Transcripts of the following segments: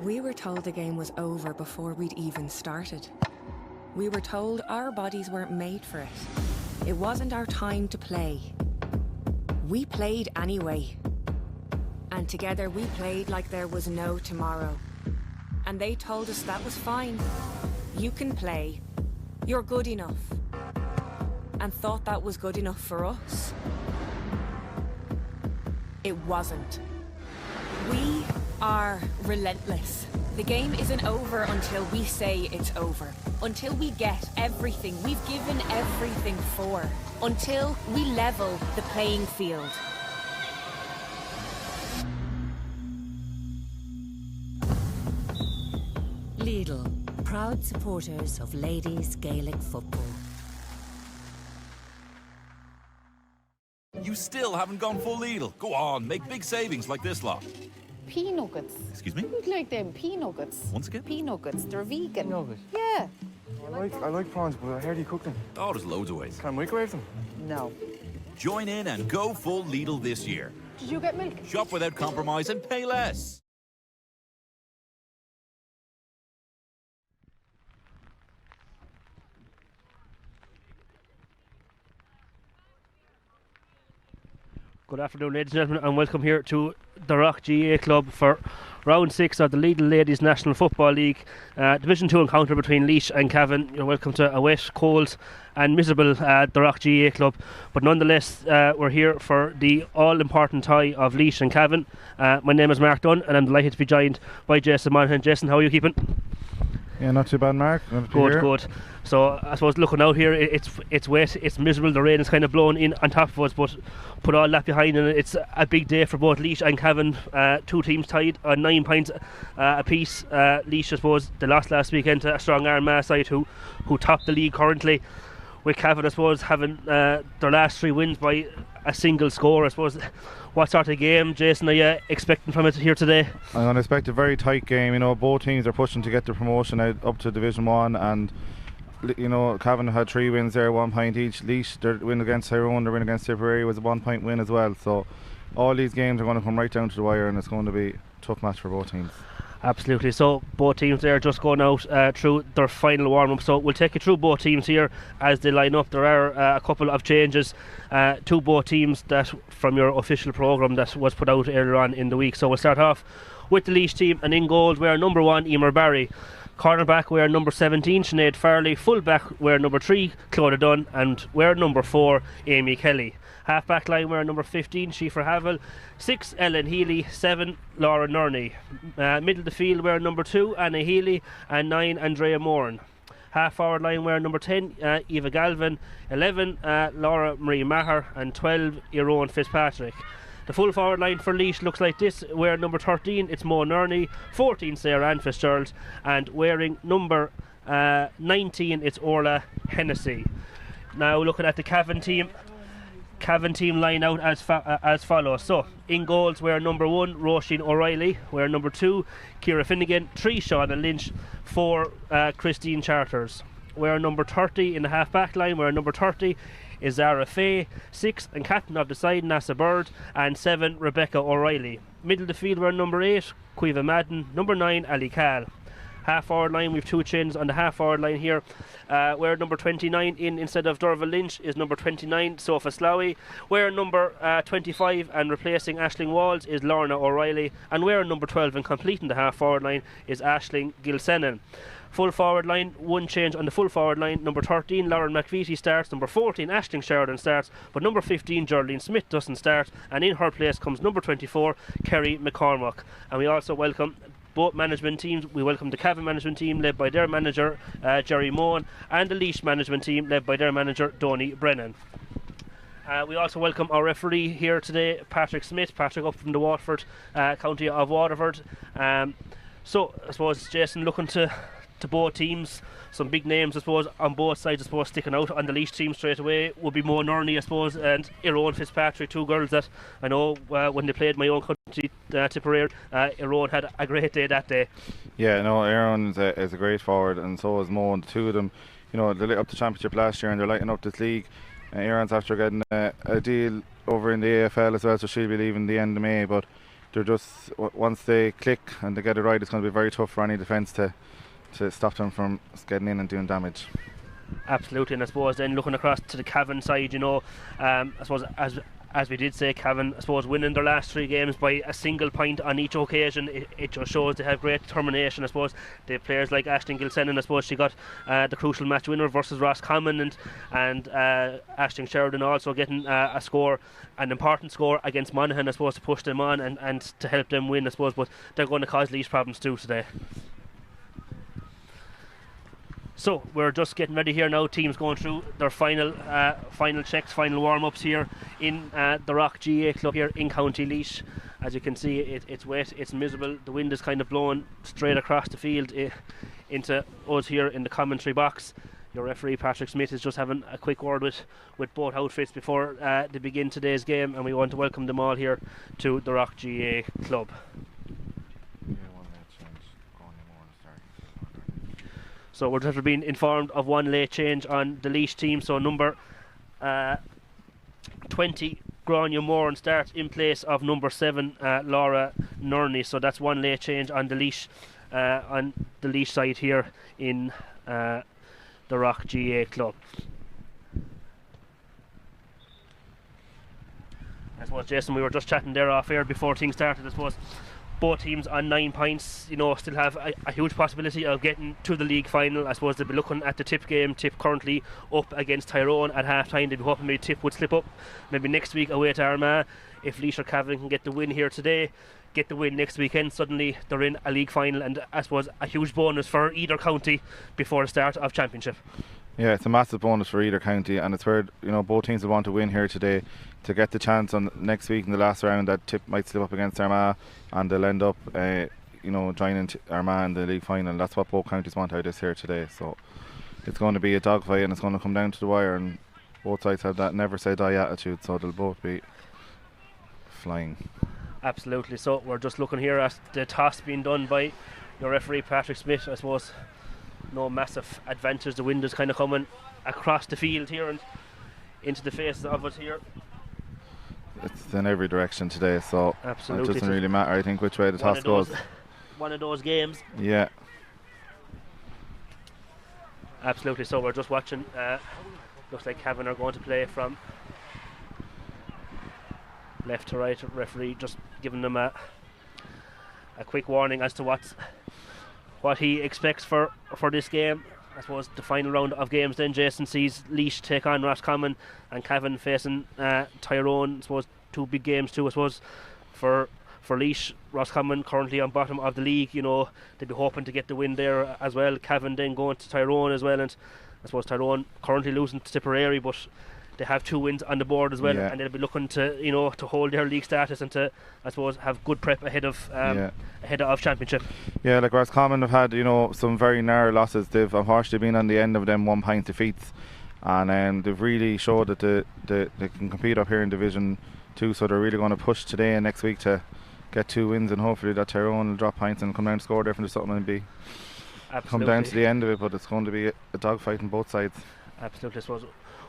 We were told the game was over before we'd even started. We were told our bodies weren't made for it. It wasn't our time to play. We played anyway. And together we played like there was no tomorrow. And they told us that was fine. You can play. You're good enough. And thought that was good enough for us. It wasn't. We are relentless. The game isn't over until we say it's over. Until we get everything we've given everything for. Until we level the playing field. Lidl, proud supporters of ladies Gaelic football. You still haven't gone full Lidl. Go on, make big savings like this lot. Pea nuggets. Excuse me? Who'd like them pea nuggets? Once again? Pea nuggets. They're vegan. Nuggets? Yeah. I like prawns, but how do you cook them? Oh, there's loads of ways. Can I microwave them? No. Join in and go full Lidl this year. Did you get milk? Shop without compromise and pay less. Good afternoon, ladies and gentlemen, and welcome here to the Rock GA Club for round 6 of the Lidl Ladies National Football League Division 2 encounter between Laois and Cavan. You're welcome to a wet, cold and miserable the Rock GA Club, but nonetheless we're here for the all-important tie of Laois and Cavan. My name is Mark Dunn and I'm delighted to be joined by Jason Monaghan. Jason, how are you keeping? Yeah, not too bad, Mark. Good. So I suppose looking out here, it's wet, it's miserable, the rain is kind of blowing in on top of us, but put all that behind, and it's a big day for both Laois and Cavan. Two teams tied on 9 points apiece. Laois, I suppose, they lost last weekend to a strong Armagh side who top the league currently, with Cavan, I suppose, having their last 3 wins by a single score. I suppose, what sort of game, Jason, are you expecting from it here today? I'm going to expect a very tight game. You know, both teams are pushing to get the promotion out up to Division 1, and you know, Cavan had 3 wins there, 1 point each. Laois, their win against Tyrone, their win against Tipperary was a 1 point win as well. So all these games are going to come right down to the wire, and it's going to be a tough match for both teams. Absolutely. So both teams there just going out through their final warm-up. So we'll take you through both teams here as they line up. There are a couple of changes to both teams that from your official programme that was put out earlier on in the week. So we'll start off with the Laois team, and in goal we are number 1 Emer Barry. Cornerback we are number 17 Sinead Farley. Fullback we are number 3 Claudia Dunn, and we are number 4 Amy Kelly. Half back line we are number 15 Shifra Havel, 6 Ellen Healy, 7 Laura Nurney. Middle of the field we are number 2 Anna Healy, and 9 Andrea Moran. Half forward line we are number 10 Eva Galvin, 11 Laura Marie Maher, and 12 Iron Fitzpatrick. The full forward line for Laois looks like this. Wearing number 13, it's Mo Nurney, 14 Sarah Ann Fitzgerald, and wearing number 19, it's Orla Hennessy. Now looking at the Cavan team line out as follows. So in goals we're number 1 Roisin O'Reilly, we're number 2 Ciara Finnegan, 3 Shauna Lynch, 4 Christine Charters. We're number 30 in the half back line, we're number 30 is Zara Fay, 6 and captain of the side Nasa Bird, and 7 Rebecca O'Reilly. Middle of the field we're number 8 Quiva Madden, number 9 Ali Cal. Half forward line, we've 2 changes on the half forward line here. Where number 29 instead of Dorval Lynch is number 29 Sophia Slowey. Where number 25 and replacing Aisling Walls is Lorna O'Reilly, and where number 12 and completing the half forward line is Aisling Gilsenan. Full forward line, 1 change on the full forward line. Number 13 Lauren McVitie starts, number 14 Aisling Sheridan starts, but number 15 Geraldine Smith doesn't start, and in her place comes number 24 Kerry McCormack. And we also welcome both management teams. We welcome the Cavan management team led by their manager Jerry Mohan, and the Laois management team led by their manager Donny Brennan. We also welcome our referee here today, Patrick Smith. Patrick up from the Waterford county of Waterford. So I suppose, Jason, looking to both teams, some big names I suppose on both sides. I suppose sticking out on the Laois team straight away would be Mo Nurney, I suppose, and Iron Fitzpatrick, 2 girls that I know when they played my own country, Tipperary, Iron had a great day that day. Yeah, no, Aaron is a great forward, and so is Mo, and the 2 of them, you know, they lit up the championship last year and they're lighting up this league. Aaron's after getting a deal over in the AFL as well, so she'll be leaving the end of May, but they're just once they click and they get it right, it's going to be very tough for any defence to stop them from getting in and doing damage. Absolutely, and I suppose then looking across to the Cavan side, I suppose as we did say, Cavan, I suppose, winning their last 3 games by a single point on each occasion, it just shows they have great determination. I suppose they have players like Aisling Gilsenan, I suppose she got the crucial match winner versus Roscommon, and Aisling Sheridan also getting a score, an important score against Monaghan, I suppose, to push them on and to help them win, I suppose, but they're going to cause Laois problems too today. So we're just getting ready here now. Teams going through their final checks, final warm-ups here in the Rock GA club here in County Laois. As you can see, it's wet, it's miserable. The wind is kind of blowing straight across the field into us here in the commentary box. Your referee Patrick Smith is just having a quick word with both outfits before they begin today's game, and we want to welcome them all here to the Rock GA club. So we're just being informed of one late change on the Laois team. So number 20, Grania Moran, starts in place of number 7, Laura Nurney. So that's one late change on the Laois side here in the Rock GA club. I suppose, Jason, we were just chatting there off air before things started. I suppose both teams on 9 points, still have a huge possibility of getting to the league final. I suppose they'll be looking at the Tip game. Tip currently up against Tyrone at half time. They'll be hoping maybe Tip would slip up maybe next week away to Armagh. If Laois or Cavan can get the win here today, get the win next weekend, suddenly they're in a league final, and I suppose a huge bonus for either county before the start of championship. Yeah, it's a massive bonus for either county, and it's where both teams will want to win here today to get the chance on next week in the last round that Tip might slip up against Armagh, and they'll end up joining Armagh in the league final. That's what both counties want out of this here today. So it's going to be a dogfight, and it's going to come down to the wire, and both sides have that never say die attitude, so they'll both be flying. Absolutely. So we're just looking here at the toss being done by your referee Patrick Smith. I suppose no massive advantage. The wind is kind of coming across the field here and into the faces of us here. It's in every direction today, so absolutely, it doesn't really matter, I think, which way the toss goes. One of those games. Yeah. Absolutely. So we're just watching. Looks like Cavan are going to play from left to right. Referee just giving them a quick warning as to what he expects for this game. I suppose the final round of games then, Jason, sees Laois take on Roscommon and Cavan facing Tyrone. I suppose 2 big games too, I suppose, for Laois. Roscommon currently on bottom of the league, they'd be hoping to get the win there as well. Cavan then going to Tyrone as well, and I suppose Tyrone currently losing to Tipperary, but they have 2 wins on the board as well, and they'll be looking to to hold their league status and to, I suppose, have good prep ahead of championship. Yeah, like Roscommon have had some very narrow losses. They've unfortunately been on the end of them 1 point defeats, and they've really showed that they can compete up here in Division 2. So they're really going to push today and next week to get 2 wins, and hopefully that Tyrone will drop points and come down and score there from the something and be come down to the end of it. But it's going to be a dogfight on both sides. Absolutely. I suppose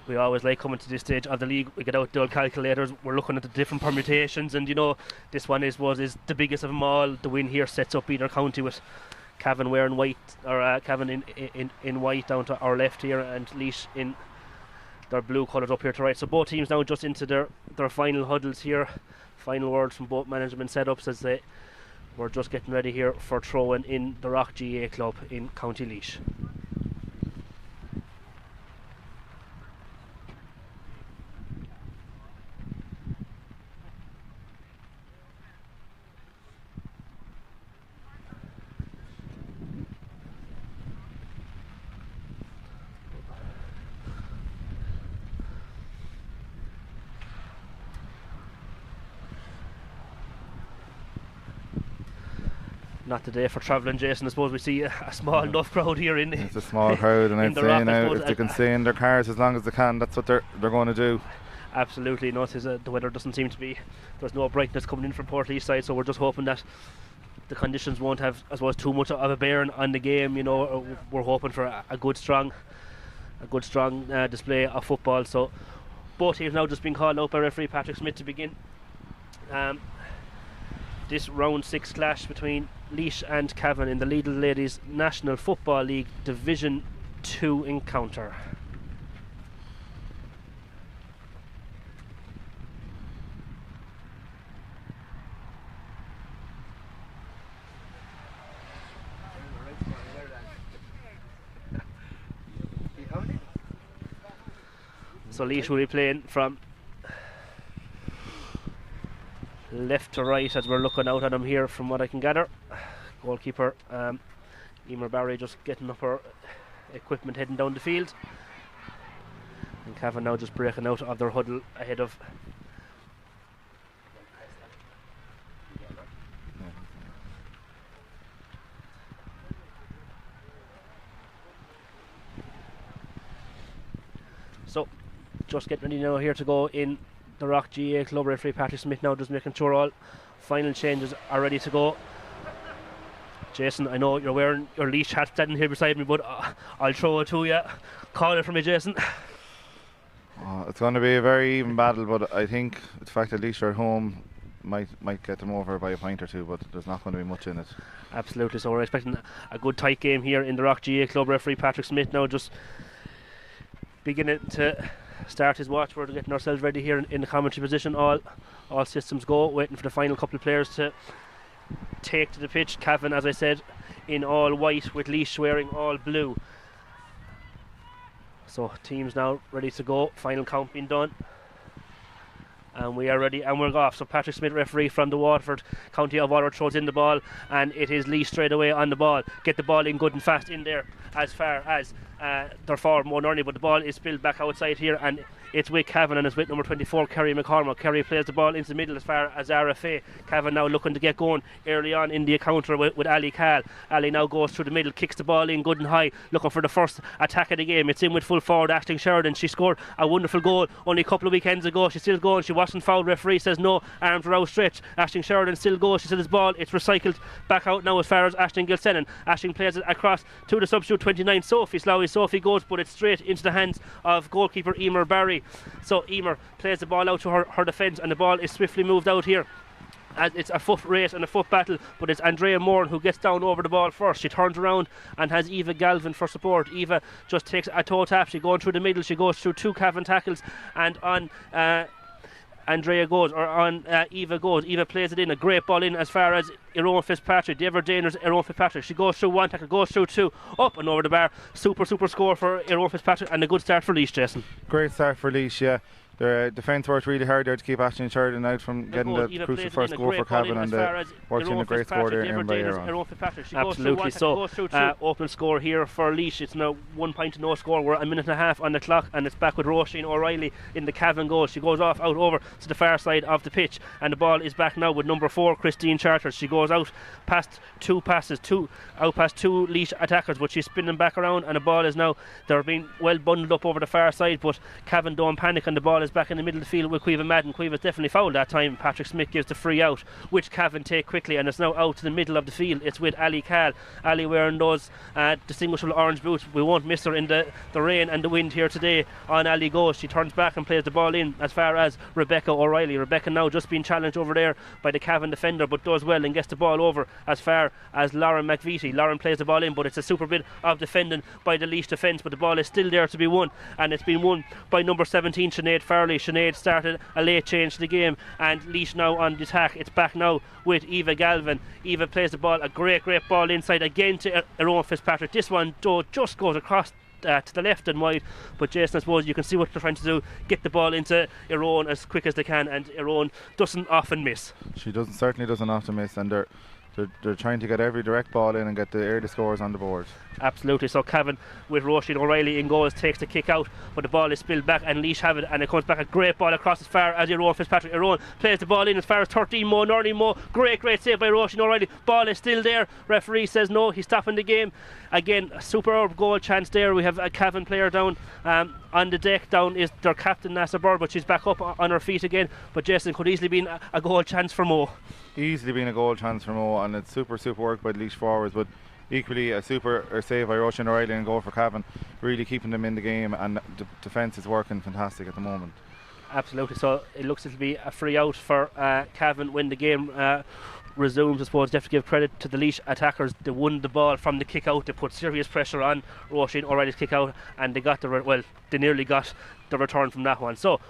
we always like coming to this stage of the league. We get out the old calculators, we're looking at the different permutations, and this one is the biggest of them all. The win here sets up either county with Cavan wearing white, or Cavan in white down to our left here, and Laois in their blue colours up here to right. So both teams now just into their final huddles here. Final words from both management setups as we're just getting ready here for throwing in the Rock GA club in County Laois. Not today for travelling, Jason. I suppose we see a small enough crowd here in. It's a small crowd, and I'd say now if they can stay in their cars as long as they can, that's what they're going to do. Absolutely. No, the weather doesn't seem to be. There's no brightness coming in from Portlaoise side, so we're just hoping that the conditions won't have, I suppose, too much of a bearing on the game. We're hoping for a good, strong display of football. So both teams now just been called out by referee Patrick Smith to begin. this round 6 clash between Laois and Cavan in the Lidl Ladies National Football League Division 2 encounter. So Laois will be playing from left to right as we're looking out at him here from what I can gather. Goalkeeper Emer Barry just getting up her equipment heading down the field, and Cavan now just breaking out of their huddle ahead of so just getting ready now here to go in the Rock GA club. Referee Patrick Smith now just making sure all final changes are ready to go. Jason, I know you're wearing your Laois hat standing here beside me, but I'll throw it to you. Call it for me, Jason. It's going to be a very even battle, but I think the fact that Laois are at home might get them over by a point or two, but there's not going to be much in it. Absolutely, so we're expecting a good tight game here in the Rock GA club. Referee Patrick Smith now just beginning to start his watch. We're getting ourselves ready here in the commentary position. All systems go, waiting for the final couple of players to take to the pitch. Cavan, as I said, in all white with Laois wearing all blue. So teams now ready to go, final count being done, and we are ready and we're off. So Patrick Smith, referee from the Waterford County of Waterford, throws in the ball, and it is Laois straight away on the ball. Get the ball in good and fast in there as far as their forward more early, but the ball is spilled back outside here, and it's with Cavan, and it's with number 24 Kerry McCormack. Kerry plays the ball into the middle as far as RFA. Cavan now looking to get going early on in the encounter with Ali Cahl. Ali now goes through the middle, kicks the ball in good and high, looking for the first attack of the game. It's in with full forward Aisling Sheridan. She scored a wonderful goal only a couple of weekends ago. She's still going. She wasn't fouled. Referee says no, arms are outstretched. Aisling Sheridan still goes. She said his ball, it's recycled back out now as far as Aisling Gilsenan. Aisling plays it across to the substitute 29 Sophie Laois. Sophie goes, but it's straight into the hands of goalkeeper Emer Barry. So Emer plays the ball out to her defence, and the ball is swiftly moved out here. As it's a foot race and a foot battle, but it's Andrea Moore who gets down over the ball first. She turns around and has Eva Galvin for support. Eva just takes a toe tap. She goes through the middle. She goes through 2 Cavan tackles, and on Andrea goes, or on Eva goes. Eva plays it in, a great ball in as far as Eron Fitzpatrick, the ever dangerous Eron Fitzpatrick. She goes through 1 tackle, goes through 2, up and over the bar. Super score for Eron Fitzpatrick, and a good start for Laois, Jason. Great start for Laois, yeah. Their defence worked really hard there to keep Aisling Sheridan out from getting the crucial first goal for Cavan, and worked in a great score there in by Aaron. Absolutely, so open score here for Laois. It's now 1 point to no score. We're a minute and a half on the clock, and it's back with Roisin O'Reilly in the Cavan goal. She goes off out over to the far side of the pitch, and the ball is back now with number 4 Christine Charters. She goes out past 2 passes, out past 2 Laois attackers, but she's spinning back around, and the ball is now, they're being well bundled up over the far side, but Cavan don't panic, and the ball is back in the middle of the field with Caoimhe Madden. Caoimhe's definitely fouled that time. Patrick Smith gives the free out, which Cavan take quickly, and it's now out to the middle of the field. It's with Ali Cahl. Ali wearing those distinguishable orange boots. We won't miss her in the rain and the wind here today. On Ali goes. She turns back and plays the ball in as far as Rebecca O'Reilly. Rebecca now just being challenged over there by the Cavan defender, but does well and gets the ball over as far as Lauren McVitie. Lauren plays the ball in, but it's a super bit of defending by the Laois defence, but the ball is still there to be won, and it's been won by number 17 Sinead Farley. Sinead started a late change to the game, and Laois now on the attack. It's back now with Eva Galvin. Eva plays the ball, a great ball inside again to Eron Fitzpatrick. This one just goes across to the left and wide, but Jason, I suppose you can see what they're trying to do, get the ball into Eron as quick as they can, and Eron doesn't often miss. She certainly doesn't often miss, and they're trying to get every direct ball in and get the early scores on the board. Absolutely. So Cavan with Roisin O'Reilly in goals takes the kick out, but the ball is spilled back, and Laois have it, and it comes back a great ball across as far as Eron Fitzpatrick. Eron plays the ball in as far as 13 Mo Norley Mo. Great save by Roisin O'Reilly. Ball is still there. Referee says no, he's stopping the game. Again, a superb goal chance there. We have a Cavan player down on the deck. Down is their captain Nasa Bird, but she's back up on her feet again. But Jason, could easily be a goal chance for Mo. Easily been a goal chance for Mo, and it's super work by the Laois forwards, but equally a super save by Roisin O'Reilly and goal for Cavan, really keeping them in the game, and the defence is working fantastic at the moment. Absolutely. So it looks to be a free out for Cavan when the game resumes. I suppose you have to give credit to the Laois attackers. They won the ball from the kick out. They put serious pressure on Roisin O'Reilly's kick out, and they got they nearly got the return from that one. So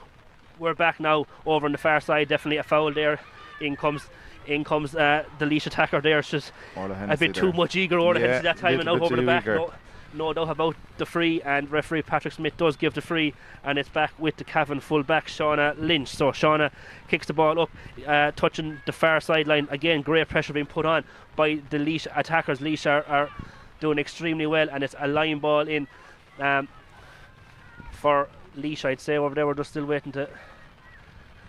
we're back now over on the far side. Definitely a foul there. In comes the Laois attacker there. It's just a bit too much eager over the Hennessy that time and out over the back. No doubt about the free, and referee Patrick Smith does give the free, and it's back with the Cavan full back Shauna Lynch. So Shauna kicks the ball up, touching the far sideline. Again, great pressure being put on by the Laois attackers. Laois are doing extremely well, and it's a line ball in for Laois, I'd say. Over there, we're just still waiting to...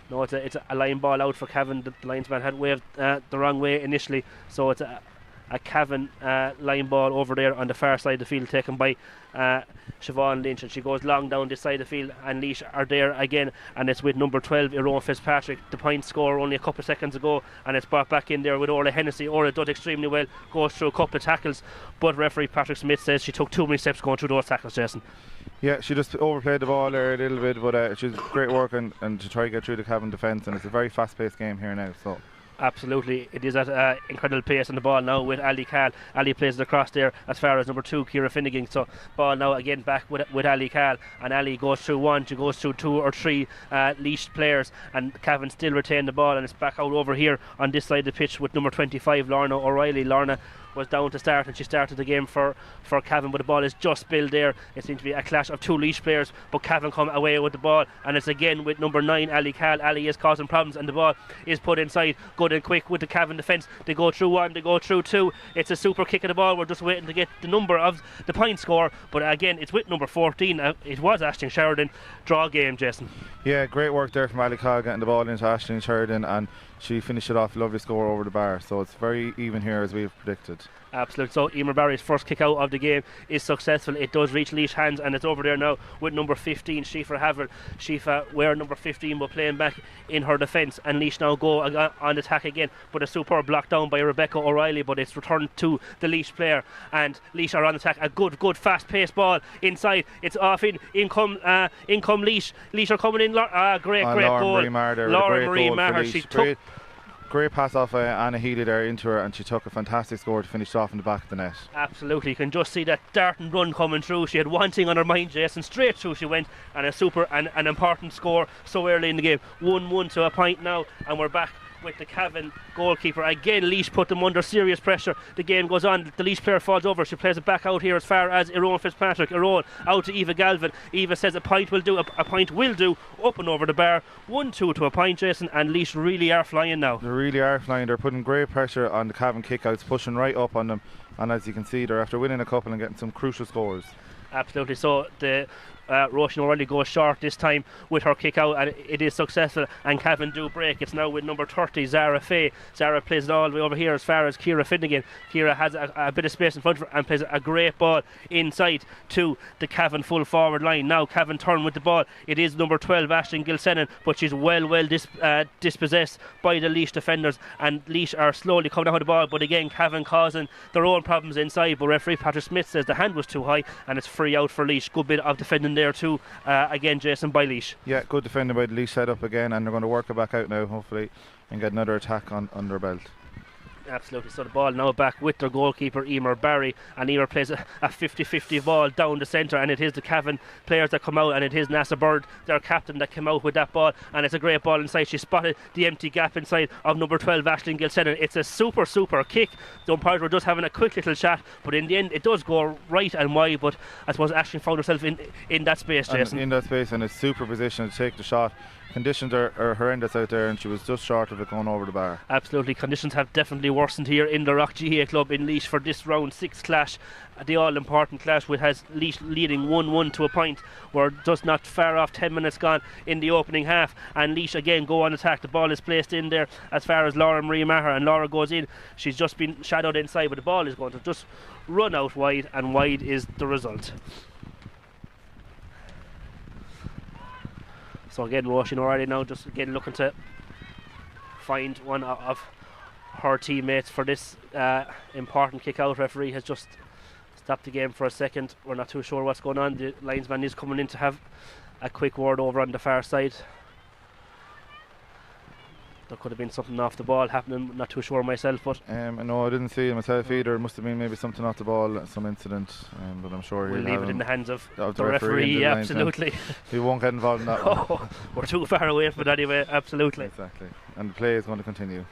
No, it's a line ball out for Cavan. The linesman had waved the wrong way initially, so it's a Cavan line ball over there on the far side of the field, taken by Siobhan Lynch, and she goes long down this side of the field, and Laois are there again, and it's with number 12 Eoin Fitzpatrick, the point scorer only a couple of seconds ago, and it's brought back in there with Orla Hennessy. Orla does extremely well, goes through a couple of tackles, but referee Patrick Smith says she took too many steps going through those tackles, Jason. Yeah, she just overplayed the ball there a little bit, but she's great work and to try to get through the Cavan defence, and it's a very fast-paced game here now. So absolutely, it is at incredible pace on the ball now with Ali Cahl. Ali plays it across there as far as number 2 Ciara Finnegan. So ball now again back with Ali Cahl, and Ali goes through one, she goes through 2 or 3 Laois players, and Cavan still retain the ball, and it's back out over here on this side of the pitch with number 25 Lorna O'Reilly. Lorna was down to start, and she started the game for Cavan, but the ball is just spilled there. It seems to be a clash of 2 Laois players, but Cavan come away with the ball, and it's again with number 9 Ali Cahl. Ali is causing problems, and the ball is put inside good and quick with the Cavan defence. They go through 1, they go through 2. It's a super kick of the ball. We're just waiting to get the number of the point score, but again it's with number 14. It was Aisling Sheridan. Draw game, Jason. Yeah, great work there from Ali Cahl, getting the ball into Aisling Sheridan, and she finished it off. Lovely score over the bar, so it's very even here as we've predicted. Absolutely. So Emer Barry's first kick out of the game is successful. It does reach Laois hands, and it's over there now with number 15 Shifa Haverl. Shifa wearing number 15 but playing back in her defence, and Laois now go on attack again, but a superb block down by Rebecca O'Reilly, but it's returned to the Laois player, and Laois are on attack. A good fast paced ball inside. It's off in come Laois. Laois are coming in. Great goal. Laura Marie Maher. She took great pass off Anna Healy there into her, and she took a fantastic score to finish off in the back of the net. Absolutely, you can just see that dart and run coming through. She had one thing on her mind, Jason, straight through she went, and a super and an important score so early in the game. 1-1 to a point now, and we're back with the Cavan goalkeeper. Again, Laois put them under serious pressure. The game goes on. The Laois player falls over. She plays it back out here as far as Eoin Fitzpatrick. Eoin out to Eva Galvin. Eva says a point will do. A point will do. Up and over the bar. 1-2 to a point, Jason, and Laois really are flying now. They really are flying. They're putting great pressure on the Cavan kickouts, pushing right up on them, and as you can see, they're after winning a couple and getting some crucial scores. Absolutely. So the Roisin O'Reilly goes short this time with her kick out, and it is successful, and Cavan do break. It's now with number 30 Zara Fay. Zara plays it all the way over here as far as Ciara Finnegan. Ciara has a bit of space in front of her and plays a great ball inside to the Cavan full forward line. Now Cavan turn with the ball. It is number 12 Aisling Gilsenan, but she's well dispossessed by the Laois defenders, and Laois are slowly coming out of the ball, but again Cavan causing their own problems inside, but referee Patrick Smith says the hand was too high, and it's free out for Laois. Good bit of defending there too, again Jason, by Laois. Yeah, good defending by the Laois set up again, and they're going to work it back out now hopefully and get another attack on their belt. Absolutely. So the ball now back with their goalkeeper Emer Barry, and Emer plays a 50-50 ball down the centre, and it is the Cavan players that come out, and it is Nasa Bird, their captain, that came out with that ball, and it's a great ball inside. She spotted the empty gap inside of number 12 Aisling Gilsenan. It's a super kick. The umpires were just having a quick little chat, but in the end it does go right and wide, but I suppose Aisling found herself in that space, Jason. In that space, and it's super position to take the shot. Conditions are horrendous out there, and she was just short of it going over the bar. Absolutely, conditions have definitely worsened here in the Rock GAA club in Laois for this round 6 clash, the all-important clash, which has Laois leading 1-1 to a point. We're just not far off, 10 minutes gone in the opening half, and Laois again go on attack. The ball is placed in there as far as Laura Marie Maher, and Laura goes in. She's just been shadowed inside, but the ball is going to just run out wide, and wide is the result. So again, Roisin O'Reilly now just again looking to find one of her teammates for this important kick out. Referee has just stopped the game for a second. We're not too sure what's going on. The linesman is coming in to have a quick word over on the far side. there could have been something off the ball happening, not too sure myself, but no, I didn't see it myself either. It must have been maybe something off the ball, some incident, but I'm sure we'll leave it in the hands of the referee. Absolutely. He won't get involved in that one. We're too far away from it anyway, absolutely. Exactly, and the play is going to continue.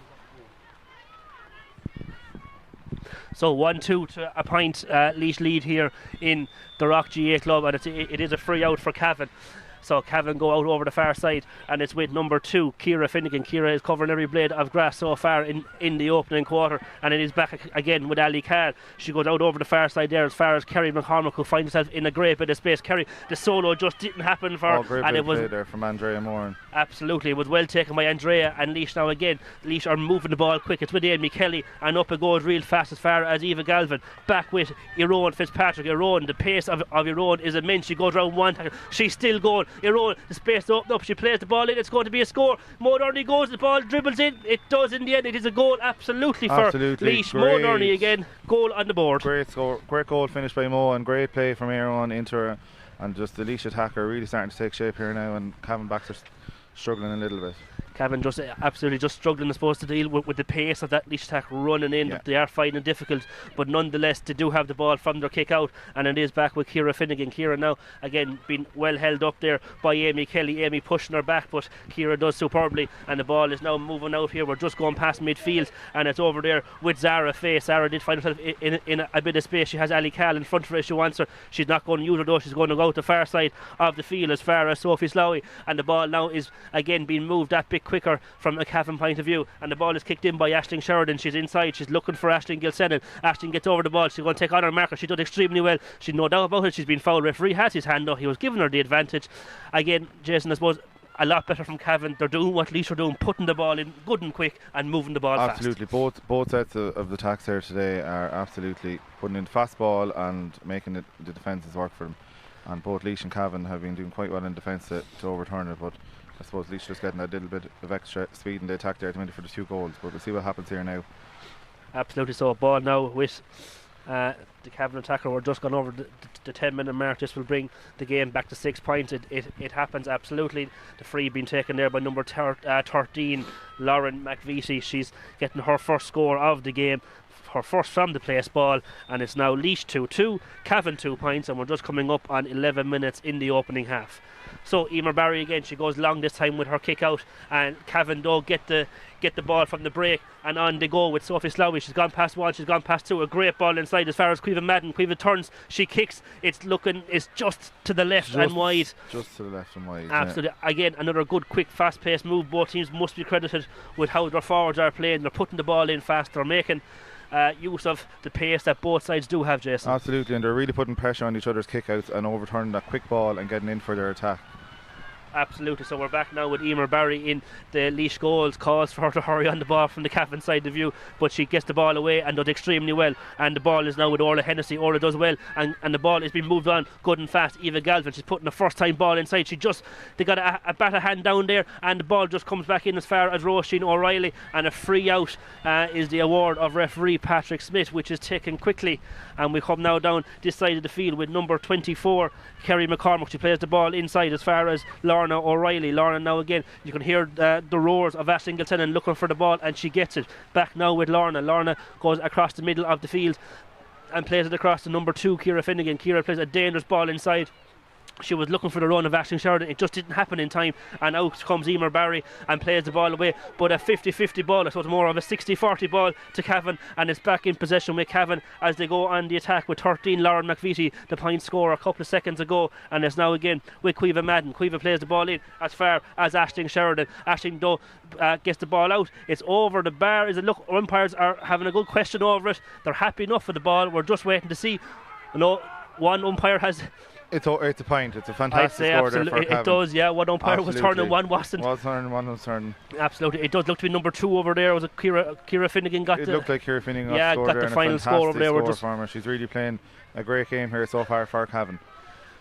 So 1-2 to a point, Laois lead here in the Rock GA club, and it is a free out for Cavan. So Cavan go out over the far side, and it's with number 2, Ciara Finnegan. Ciara is covering every blade of grass so far in the opening quarter, and it is back again with Ali Khan. She goes out over the far side there as far as Kerry McCormick, who finds herself in a great bit of space. Kerry, the solo just didn't happen for her, and it was there from Andrea Moran. Absolutely, it was well taken by Andrea, and Laois now again. Laois are moving the ball quick. It's with Amy Kelly, and up it goes real fast as far as Eva Galvin. Back with Iron Fitzpatrick. Iron, the pace of Iron is immense. She goes round one tackle. She's still going. Iron, the space opened up. She plays the ball in. It's going to be a score. Mo Downey goes. The ball dribbles in. It does in the end. It is a goal absolutely for Laois. Mo Downey again. Goal on the board. Great score. Great goal finished by Mo, and great play from Iron into her. And just the Laois attacker really starting to take shape here now, and Cavan backs are struggling a little bit. Cavan just absolutely just struggling, I suppose, to deal with the pace of that Laois attack running in. Yeah. They are finding it difficult, but nonetheless they do have the ball from their kick out, and it is back with Ciara Finnegan. Ciara now again being well held up there by Amy Kelly. Amy pushing her back, but Ciara does superbly, and the ball is now moving out here. We're just going past midfield, and it's over there with Zara Faye. Zara did find herself in a bit of space. She has Ali Cal in front of her if she wants her. She's not going to use her though. She's going to go out the far side of the field as far as Sophie Laois, and the ball now is again being moved that bit quicker from a Cavan point of view, and the ball is kicked in by Aisling Sheridan. She's inside, she's looking for Aisling Gilsenan. Aisling gets over the ball, she's going to take on her marker. She done extremely well, she's no doubt about it. She's been fouled. Referee has his hand up, he was giving her the advantage. Again, Jason, I suppose a lot better from Cavan. They're doing what Laois are doing, putting the ball in good and quick and moving the ball absolutely fast. Both sets of the attacks there today are absolutely putting in fast ball and making the defences work for them, and both Laois and Cavan have been doing quite well in defence to overturn it, but I suppose Laois just getting that little bit of extra speed in the attack there to make it for the 2 goals, but we'll see what happens here now. Absolutely. So a ball now with the Cavan attacker. We're just gone over the 10-minute mark. This will bring the game back to 6 points. It happens absolutely. The free being taken there by number 13, Lauren McVeety. She's getting her first score of the game, her first from the place ball, and it's now Laois 2-2, Cavan 2 points, and we're just coming up on 11 minutes in the opening half. So Emer Barry again, she goes long this time with her kick out, and Cavan though get the ball from the break, and on they go with Sophie Laois. She's gone past 1, she's gone past 2, a great ball inside as far as Caoimhe Madden. Caoimhe turns, she kicks, it's just to the left and wide. Just to the left and wide. Absolutely. Yeah. Again, another good, quick, fast-paced move. Both teams must be credited with how their forwards are playing. They're putting the ball in fast, they're making use of the pace that both sides do have, Jason. Absolutely, and they're really putting pressure on each other's kickouts and overturning that quick ball and getting in for their attack. Absolutely. So we're back now with Emer Barry in the Laois goals. Calls for her to hurry on the ball from the Cavan side of the view, but she gets the ball away and does extremely well, and the ball is now with Orla Hennessy. Orla does well, and the ball is being moved on good and fast. Eva Galvin, she's putting the first time ball inside. They got a batter hand down there, and the ball just comes back in as far as Roisin O'Reilly, and a free out is the award of referee Patrick Smith, which is taken quickly. And we come now down this side of the field with number 24, Kerry McCormick. She plays the ball inside as far as Lorna O'Reilly. Lorna now again, you can hear the roars of Aisling Gilsenan looking for the ball, and she gets it back now with Lorna. Lorna goes across the middle of the field and plays it across to number 2, Ciara Finnegan. Ciara plays a dangerous ball inside. She was looking for the run of Aisling Sheridan. It just didn't happen in time, and out comes Emer Barry and plays the ball away. But a 50-50 ball, I suppose more of a 60-40 ball to Cavan, and it's back in possession with Cavan as they go on the attack with 13, Lauren McVeety, the point scorer a couple of seconds ago, and it's now again with Caoimhe Madden. Caoimhe plays the ball in as far as Aisling Sheridan. Aisling though gets the ball out. It's over the bar. Look, umpires are having a good question over it. They're happy enough with the ball. We're just waiting to see. One umpire has... It's a point. It's a fantastic score there for Cavan. It does, yeah. One umpire was turning, one wasn't. One was turning. Absolutely. It does look to be number 2 over there. Was it Ciara Finnegan got it the... looked like Ciara Finnegan got the final score over there. We're just farmer. She's really playing a great game here so far for Cavan.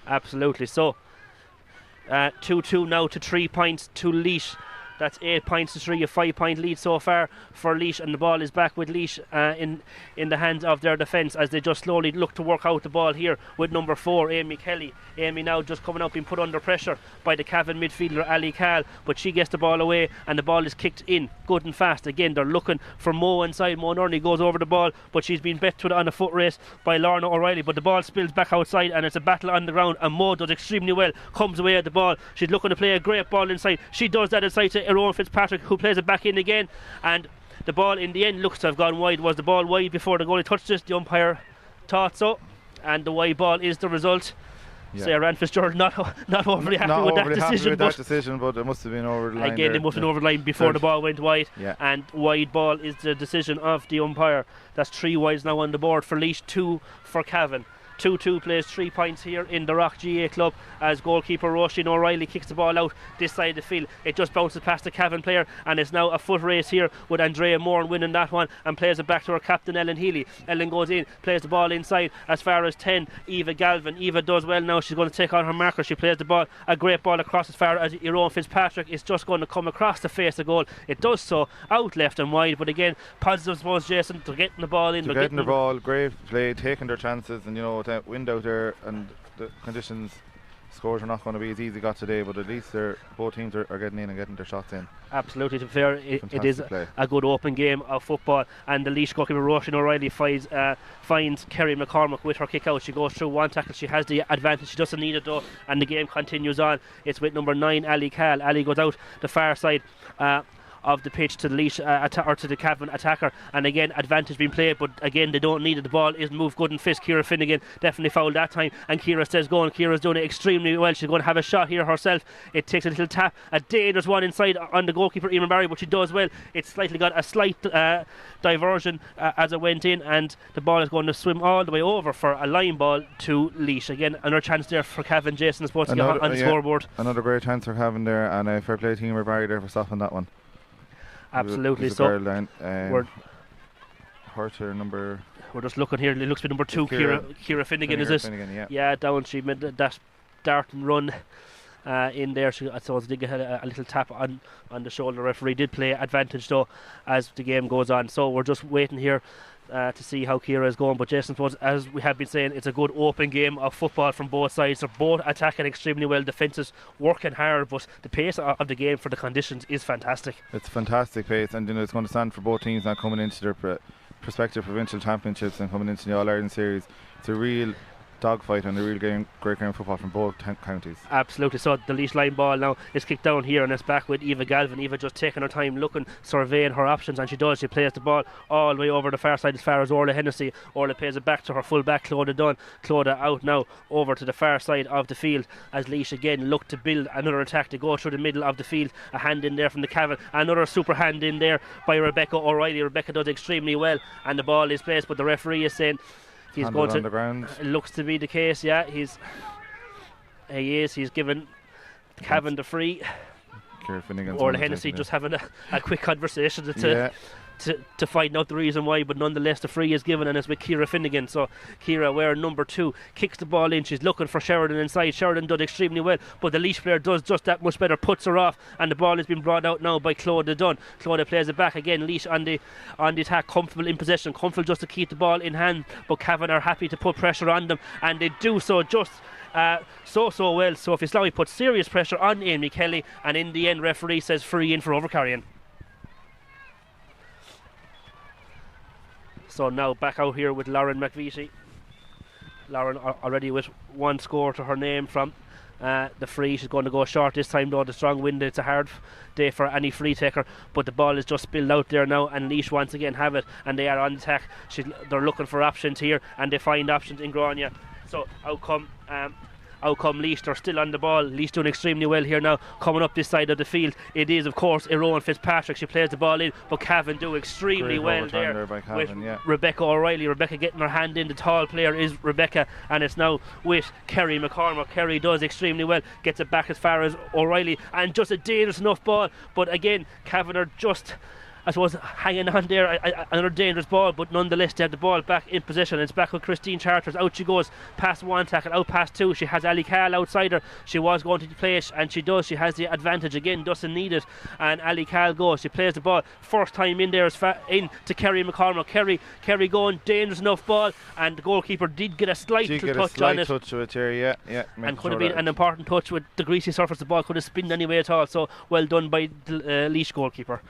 Absolutely. So 2-2 now to 3 points to Laois. That's 8 points to 3, a 5-point lead so far for Laois, and the ball is back with Laois in the hands of their defence as they just slowly look to work out the ball here with number 4, Amy Kelly. Amy now just coming up, being put under pressure by the Cavan midfielder Ali Cal, but she gets the ball away and the ball is kicked in good and fast. Again, they're looking for Mo inside. Mo Nurney goes over the ball, but she's been bet to it on a foot race by Lorna O'Reilly, but the ball spills back outside and it's a battle on the ground, and Mo does extremely well, comes away at the ball. She's looking to play a great ball inside. She does that inside to Eoin Fitzpatrick, who plays it back in again, and the ball in the end looks to have gone wide. Was the ball wide before the goalie touched it? The umpire thought so, and the wide ball is the result. Yeah. Sarah Fitzgerald not overly happy with that decision, but it must have been over the line. Again, it must have been over the line before the ball went wide, and wide ball is the decision of the umpire. That's 3 wides now on the board for Laois, 2 for Cavan. 2-2 plays 3 points here in the Rock GA club as goalkeeper Roisin O'Reilly kicks the ball out this side of the field. It just bounces past the Cavan player, and it's now a foot race here with Andrea Moore winning that one, and plays it back to her captain Ellen Healy. Ellen goes in, plays the ball inside as far as 10, Eva Galvin. Eva does well now, she's going to take on her marker. She plays the ball, a great ball across as far as Eoin Fitzpatrick. It's just going to come across the face of goal. It does so, out left and wide, but again, positive, I suppose, Jason, to getting the ball in. To getting the ball, great play, taking their chances, and that wind out there and the conditions, scores are not going to be as easy got today, but at least both teams are getting in and getting their shots in. Absolutely, to be fair, it is play. A good open game of football, and the Laois goalkeeper Roisin O'Reilly finds Kerry McCormack with her kick out. She goes through one tackle, she has the advantage, she doesn't need it though, and the game continues on. It's with number 9 Ali Cal. Ali goes out the far side of the pitch to the Laois or to the Cavan attacker, and again advantage being played, but again they don't need it. The ball isn't moved good and fist. Ciara Finnegan definitely fouled that time, and Ciara stays going. Ciara's doing it extremely well. She's going to have a shot here herself. It takes a little tap, a dangerous one inside on the goalkeeper Eamon Barry, but she does well. It's slightly got a slight diversion as it went in, and the ball is going to swim all the way over for a line ball to Laois. Again, another chance there for Cavan. Jason is supposed to get on the scoreboard. Another great chance for Cavan there, and fair play to Eamon Barry there for stopping that one. Absolutely. So we're just looking here. It looks to be number 2, Ciara Finnegan. Is this? Finnegan, yeah, down. She made that start and run in there. I suppose did get a little tap on the shoulder. The referee did play advantage though as the game goes on. So we're just waiting here to see how Ciara is going. But Jason, suppose, as we have been saying, it's a good open game of football from both sides. They're both attacking extremely well, defences working hard, but the pace of the game for the conditions is fantastic. It's fantastic pace, and it's going to stand for both teams now coming into their prospective provincial championships and coming into the All-Ireland series. It's a real dogfight and a real great game of football from both counties. Absolutely. So the Laois line ball now is kicked down here, and it's back with Eva Galvin. Eva just taking her time, looking, surveying her options, and she does. She plays the ball all the way over the far side as far as Orla Hennessy. Orla plays it back to her full back, Clodagh Dunn. Clodagh out now over to the far side of the field as Laois again look to build another attack to go through the middle of the field. A hand in there from the Cavan, another super hand in there by Rebecca O'Reilly. Rebecca does extremely well, and the ball is placed, but the referee is saying he's going to. On the ground. It looks to be the case. Yeah, he is. He's given Cavan the free. Or Hennessy just having a quick conversation to find out the reason why, but nonetheless the free is given, and it's with Ciara Finnegan. So Ciara, wearing number 2, kicks the ball in. She's looking for Sheridan inside. Sheridan did extremely well, but the Laois player does just that much better, puts her off, and the ball has been brought out now by Clodagh Dunn. Clodagh plays it back again. Laois on the attack, comfortable in possession, comfortable just to keep the ball in hand, but Cavan are happy to put pressure on them, and they do so just so well. So if Islami puts serious pressure on Amy Kelly, and in the end referee says free in for overcarrying. So now back out here with Lauren McVitie. Lauren already with 1 score to her name from the free. She's going to go short this time though. The strong wind, it's a hard day for any free taker, but the ball is just spilled out there now, and Laois once again have it, and they are on attack. They're looking for options here, and they find options in Grania. So out come Laois. They're still on the ball. Laois doing extremely well here now, coming up this side of the field. It is of course Eoin Fitzpatrick. She plays the ball in, but Cavan do extremely well there by Cavan, with Rebecca O'Reilly. Rebecca getting her hand in. The tall player is Rebecca, and it's now with Kerry McCormack. Kerry does extremely well, gets it back as far as O'Reilly, and just a dangerous enough ball, but again Cavan are just I suppose, hanging on there. Another dangerous ball, but nonetheless they have the ball back in possession. It's back with Christine Charters. Out she goes, past one tackle, out past two. She has Ali Carl outside her. She was going to play it, and she does. She has the advantage again, doesn't need it. And Ali Carl goes. She plays the ball. First time in there is in to Kerry McCormack. Kerry going, dangerous enough ball, and the goalkeeper did get a slight touch on it. Touch of it here, yeah. And could have been an important touch with the greasy surface. The ball could have spinned anyway at all. So well done by the Laois goalkeeper.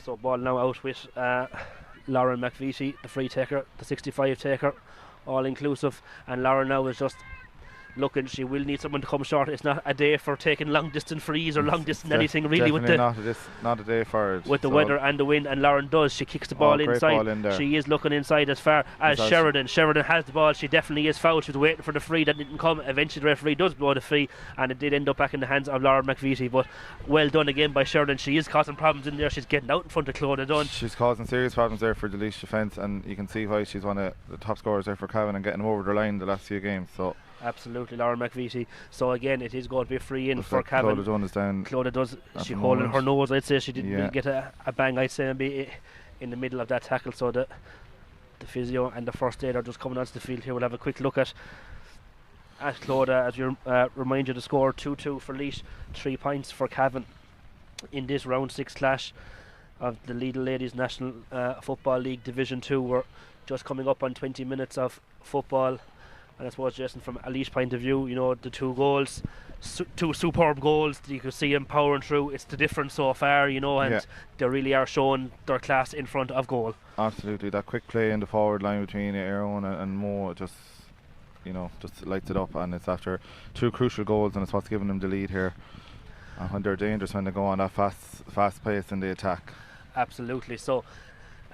So ball now out with Lauren McVitie, the free taker, the 65 taker, all inclusive. And Lauren now is just looking, she will need someone to come short. It's not a day for taking long distance frees or long distance anything really with the not a day for it. With the weather and the wind, and Lauren does. She kicks the ball inside. Ball in there. She is looking inside as far as Sheridan. Sheridan has the ball. She definitely is fouled. She was waiting for the free that didn't come. Eventually the referee does blow the free, and it did end up back in the hands of Lauren McVitie. But well done again by Sheridan. She is causing problems in there. She's getting out in front of Clodagh Dunn. She's causing serious problems there for the Laois defence, and you can see why she's one of the top scorers there for Cavan and getting them over the line the last few games. So absolutely, Lauren McVitie. So again, it is going to be a free in for Cavan. Clodagh Dunn is down. Clodagh does. She holding her nose. I'd say she didn't really get a bang. I'd say maybe in the middle of that tackle. So the physio and the first aid are just coming onto the field here. We'll have a quick look at Clodagh as we remind you the score 2-2 for Laois, 3 points for Cavan in this round 6 clash of the Lidl Ladies National Football League Division 2. We're just coming up on 20 minutes of football. And I suppose, Jason, from a Laois point of view, you know, the 2 goals, 2 superb goals, you can see them powering through. It's the difference so far, you know, and they really are showing their class in front of goal. Absolutely, that quick play in the forward line between Aaron and Mo just lights it up, and it's after 2 crucial goals, and it's what's giving them the lead here. And they're dangerous when they go on that fast pace in the attack. Absolutely. So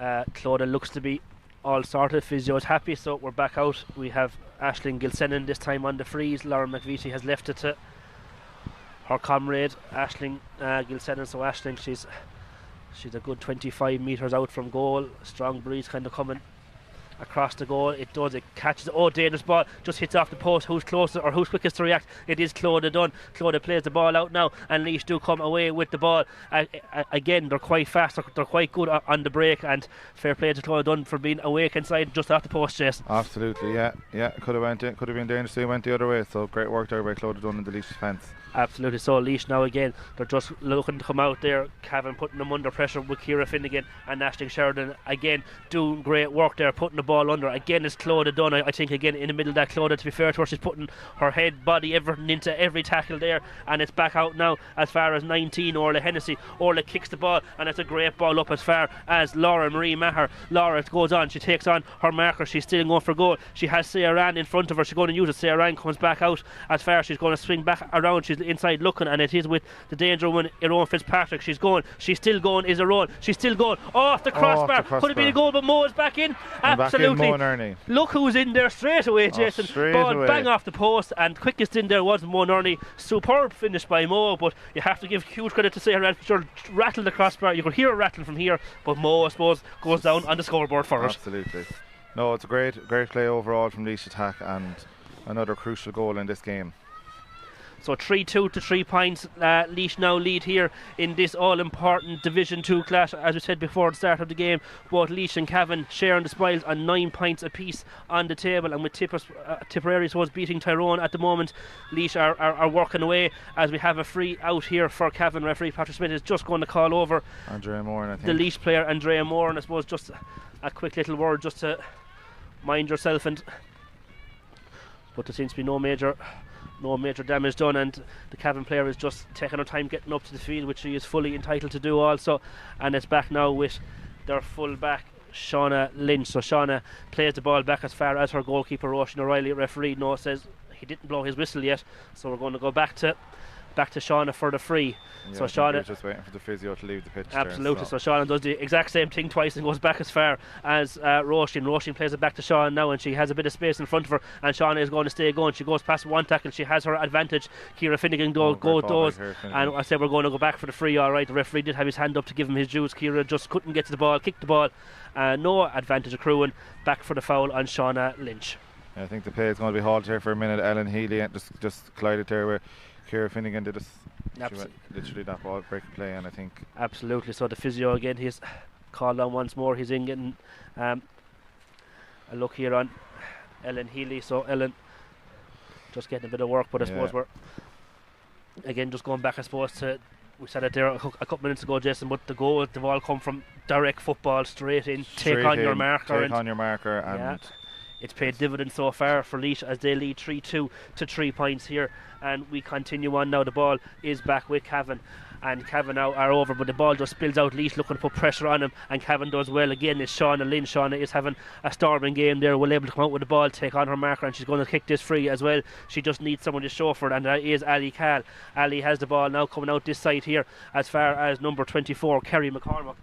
Clodagh looks to be all sorted. Physio is happy, so we're back out. We have Aisling Gilsenan this time on the freeze. Lauren McVitie has left it to her comrade Aisling Gilsenan. So Aisling, she's a good 25 metres out from goal. Strong breeze kind of coming across the goal. It catches, dangerous ball, just hits off the post. Who's closer or who's quickest to react? It is Clodagh Dunn. Clodagh plays the ball out now, and Laois do come away with the ball. Again, they're quite fast, they're quite good on the break, and fair play to Clodagh Dunn for being awake inside just off the post, Jason. Absolutely, yeah, could have been dangerous. They went the other way, so great work there by Clodagh Dunn in the Laois defence. Absolutely. So Laois now again, they're just looking to come out there. Cavan putting them under pressure with Ciara Finnegan and Aisling Sheridan again doing great work there, putting the ball under. Again, it's Clodagh Dunn. I think again in the middle of that, Clodagh, to be fair to her, she's putting her head, body, everything into every tackle there, and it's back out now as far as 19. Orla Hennessy. Orla kicks the ball, and it's a great ball up as far as Laura Marie Maher. Laura goes on, she takes on her marker, she's still going for goal. She has Sarah in front of her, she's going to use it. Sarah comes back out as far as she's going to swing back around. She's inside looking, and it is with the danger woman Aaron Fitzpatrick. She's still going, is Aaron. She's still going off the crossbar. Could have been a goal, but Mo is back in. Absolutely. Back in, look who's in there straight away, Jason. Ball bang off the post, and quickest in there was Mo Nerney. Superb finish by Mo, but you have to give huge credit to Sarah. Sure, rattled the crossbar. You could hear it rattling from here, but Mo, I suppose, goes down on the scoreboard for it. Absolutely. No, it's a great play overall from Laois attack, and another crucial goal in this game. So 3-2 to 3 points. Laois now lead here in this all-important Division 2 clash. As we said before the start of the game, both Laois and Cavan sharing the spoils on 9 points apiece on the table. And with Tipperary was beating Tyrone at the moment, Laois are working away as we have a free out here for Cavan. Referee Patrick Smith is just going to call over Andrea Moore, I think. The Laois player Andrea Moore, and I suppose just a quick little word just to mind yourself. But there seems to be no major damage done, and the Cavan player is just taking her time getting up to the field, which she is fully entitled to do also. And it's back now with their full back Shauna Lynch. So Shauna plays the ball back as far as her goalkeeper Roisin O'Reilly. Referee says he didn't blow his whistle yet, so we're going to go back to Shauna for the free. Yeah, so Shauna just waiting for the physio to leave the pitch. Absolutely. So Shauna does the exact same thing twice and goes back as far as Roisin. Roisin plays it back to Shauna now, and she has a bit of space in front of her, and Shauna is going to stay going. She goes past one tackle, she has her advantage. Ciara Finnegan goes, and I said we're going to go back for the free. Alright, the referee did have his hand up to give him his dues. Ciara just couldn't get to the ball, kicked the ball, no advantage accruing. Back for the foul on Shauna Lynch. I think the play is going to be halted here for a minute. Ellen Healy just collided there with Ciara Finnegan. Did literally that ball break play, and I think absolutely. So the physio again, he's called on once more. He's in getting a look here on Ellen Healy. So Ellen just getting a bit of work, but I suppose we're again just going back, I suppose, to, we said it there a couple minutes ago, Jason, but the goal, they've all come from direct football, straight in, take on your marker, and it's paid dividends so far for Laois as they lead 3-2 to 3 points here. And we continue on now. The ball is back with Cavan, and Cavan now are over, but the ball just spills out. Laois looking to put pressure on him, and Cavan does well again. It's Shauna Lynn. Shauna is having a storming game there, well able to come out with the ball, take on her marker, and she's going to kick this free as well. She just needs someone to show for it, and that is Ali Cahl. Ali has the ball now coming out this side here as far as number 24 Kerry McCormack.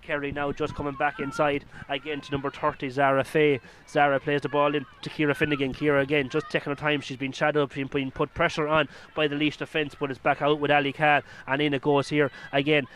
Kerry now just coming back inside again to number 30 Zara Fay. Zara plays the ball in to Ciara Finnegan. Ciara again just taking her time. She's been shadowed, being put pressure on by the Laois defence, but it's back out with Ali Cahl, and in it goes here again.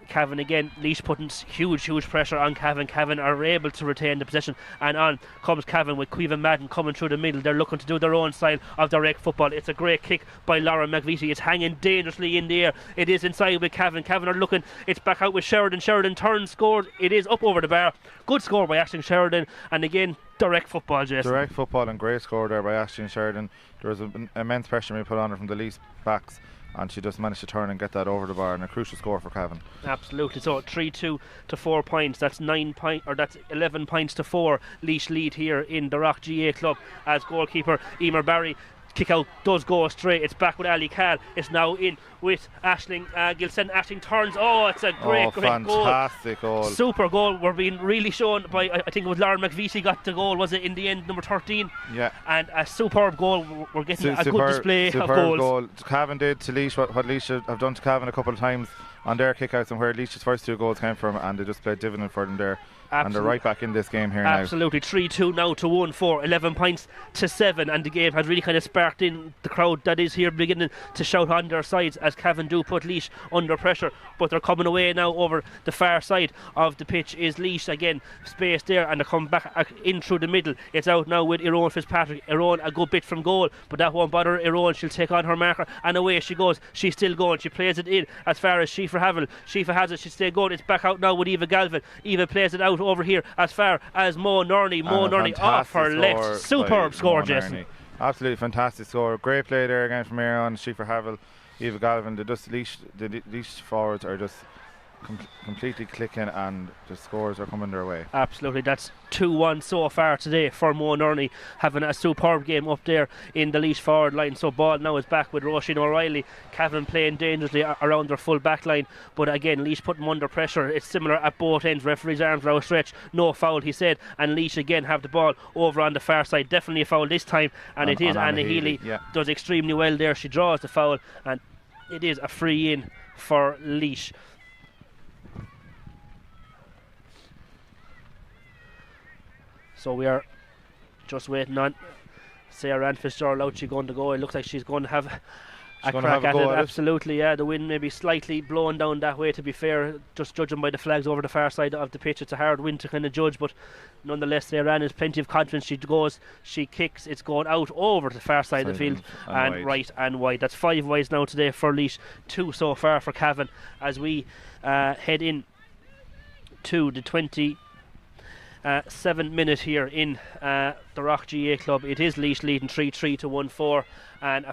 Cavan again, Laois putting huge pressure on Cavan. Cavan are able to retain the possession, and on comes Cavan with Caoimhin Madden coming through the middle. They're looking to do their own style of direct football. It's a great kick by Laura McVitie. It's hanging dangerously in the air. It is inside with Cavan. Cavan are looking, it's back out with Sheridan. Sheridan turns, scored. It is up over the bar. Good score by Aisling Sheridan, and again direct football, Jason. Direct football and great score there by Aisling Sheridan. There was immense pressure being put on her from the Laois backs, and she just managed to turn and get that over the bar, and a crucial score for Cavan. Absolutely. So 3-2 to 4 points. That's 11 points to 4. Laois lead here in the Rock GA club as goalkeeper Emer Barry. Kick out does go straight. It's back with Ali Cahl. It's now in with Aisling Gilson. Aisling turns. Oh, it's a great fantastic goal. Super goal. We're being really shown by, I think it was Lauren McVitie got the goal, was it, in the end, number 13? Yeah. And a superb goal. We're getting a good display of goals. Goal. Cavan did to Laois what Laois have done to Cavan a couple of times on their kickouts, and where Laois' first 2 goals came from, and they just played dividend for them there. And they're right back in this game here now. Absolutely. 3-2 now to 1-4, 11 points to 7, and the game has really kind of sparked in the crowd that is here beginning to shout on their sides as Cavan do put Laois under pressure, but they're coming away now over the far side of the pitch is Laois again, space there, and they're coming back in through the middle. It's out now with Eron Fitzpatrick. Eron a good bit from goal, but that won't bother Eron. She'll take on her marker, and away she goes. She's still going. She plays it in as far as Sheafer Havel. Sheafer has it. She's still going. It's back out now with Eva Galvin. Eva plays it out over here as far as Mo Nurney. Mo Nurney off her left. Superb score, Jason. Absolutely fantastic score. Great play there again from Aaron, Sheafer Havel, Eva Galvin. The Laois forwards are just completely clicking, and the scores are coming their way. Absolutely. That's 2-1 so far today for Mo Nurney, having a superb game up there in the Laois forward line. So ball now is back with Roisin O'Reilly. Cavan playing dangerously around their full back line, but again Laois put them under pressure. It's similar at both ends. Referee's arms are outstretched, no foul he said, and Laois again have the ball over on the far side. Definitely a foul this time, and it is Anna Healy. Does extremely well there. She draws the foul, and it is a free in for Laois. So we are just waiting on Sarah Ann Fitzgerald out. She's going to go. It looks like she's going to have a crack at it. Absolutely, yeah. The wind may be slightly blowing down that way, to be fair. Just judging by the flags over the far side of the pitch, it's a hard wind to kind of judge, but nonetheless, Sarah Ann has plenty of confidence. She goes, she kicks, it's going out over the far side of the field and right and wide. That's 5 wides now today for Laois, 2 so far for Cavan, as we head in to the 7 minute here in the Rock GA club. It is Laois leading 3-3 to 1-4, and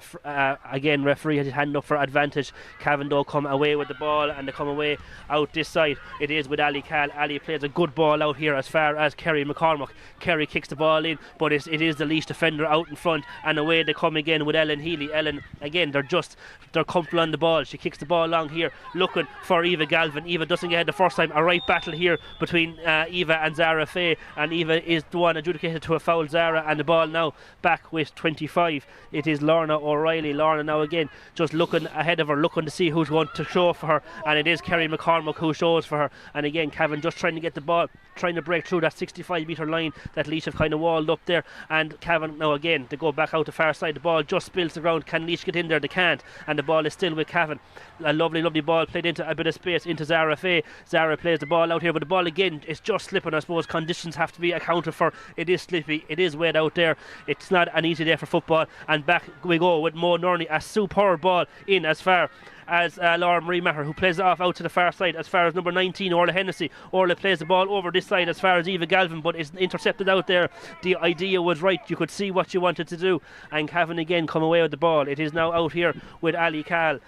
again referee has his hand up for advantage. Cavan though come away with the ball, and they come away out this side. It is with Ali Cahl. Ali plays a good ball out here as far as Kerry McCormack. Kerry kicks the ball in, but it is the Laois defender out in front, and away they come again with Ellen Healy. Ellen again, they're comfortable on the ball. She kicks the ball along here looking for Eva Galvin. Eva doesn't get ahead the first time. A right battle here between Eva and Zara Fay, and Eva is the one adjudicated to a foul. Zara, and the ball now back with 25. It is Laura Lorna O'Reilly. Lorna now again just looking ahead of her, looking to see who's going to show for her, and it is Kerry McCormick who shows for her. And again, Cavan just trying to get the ball, trying to break through that 65-metre line that Laois have kind of walled up there. And Cavan now again, they go back out the far side. The ball just spills the ground. Can Laois get in there? They can't. And the ball is still with Cavan. A lovely ball played into a bit of space into Zara Fay. Zara plays the ball out here, but the ball again is just slipping. I suppose conditions have to be accounted for. It is slippy, it is wet out there. It's not an easy day for football. And back we go with Mo Nurney. A superb ball in as far as Laura Marie Maher, who plays it off out to the far side as far as number 19 Orla Hennessy. Orla plays the ball over this side as far as Eva Galvin, but it's intercepted out there. The idea was right, you could see what you wanted to do, and Cavan again come away with the ball. It is now out here with Ali Cahl.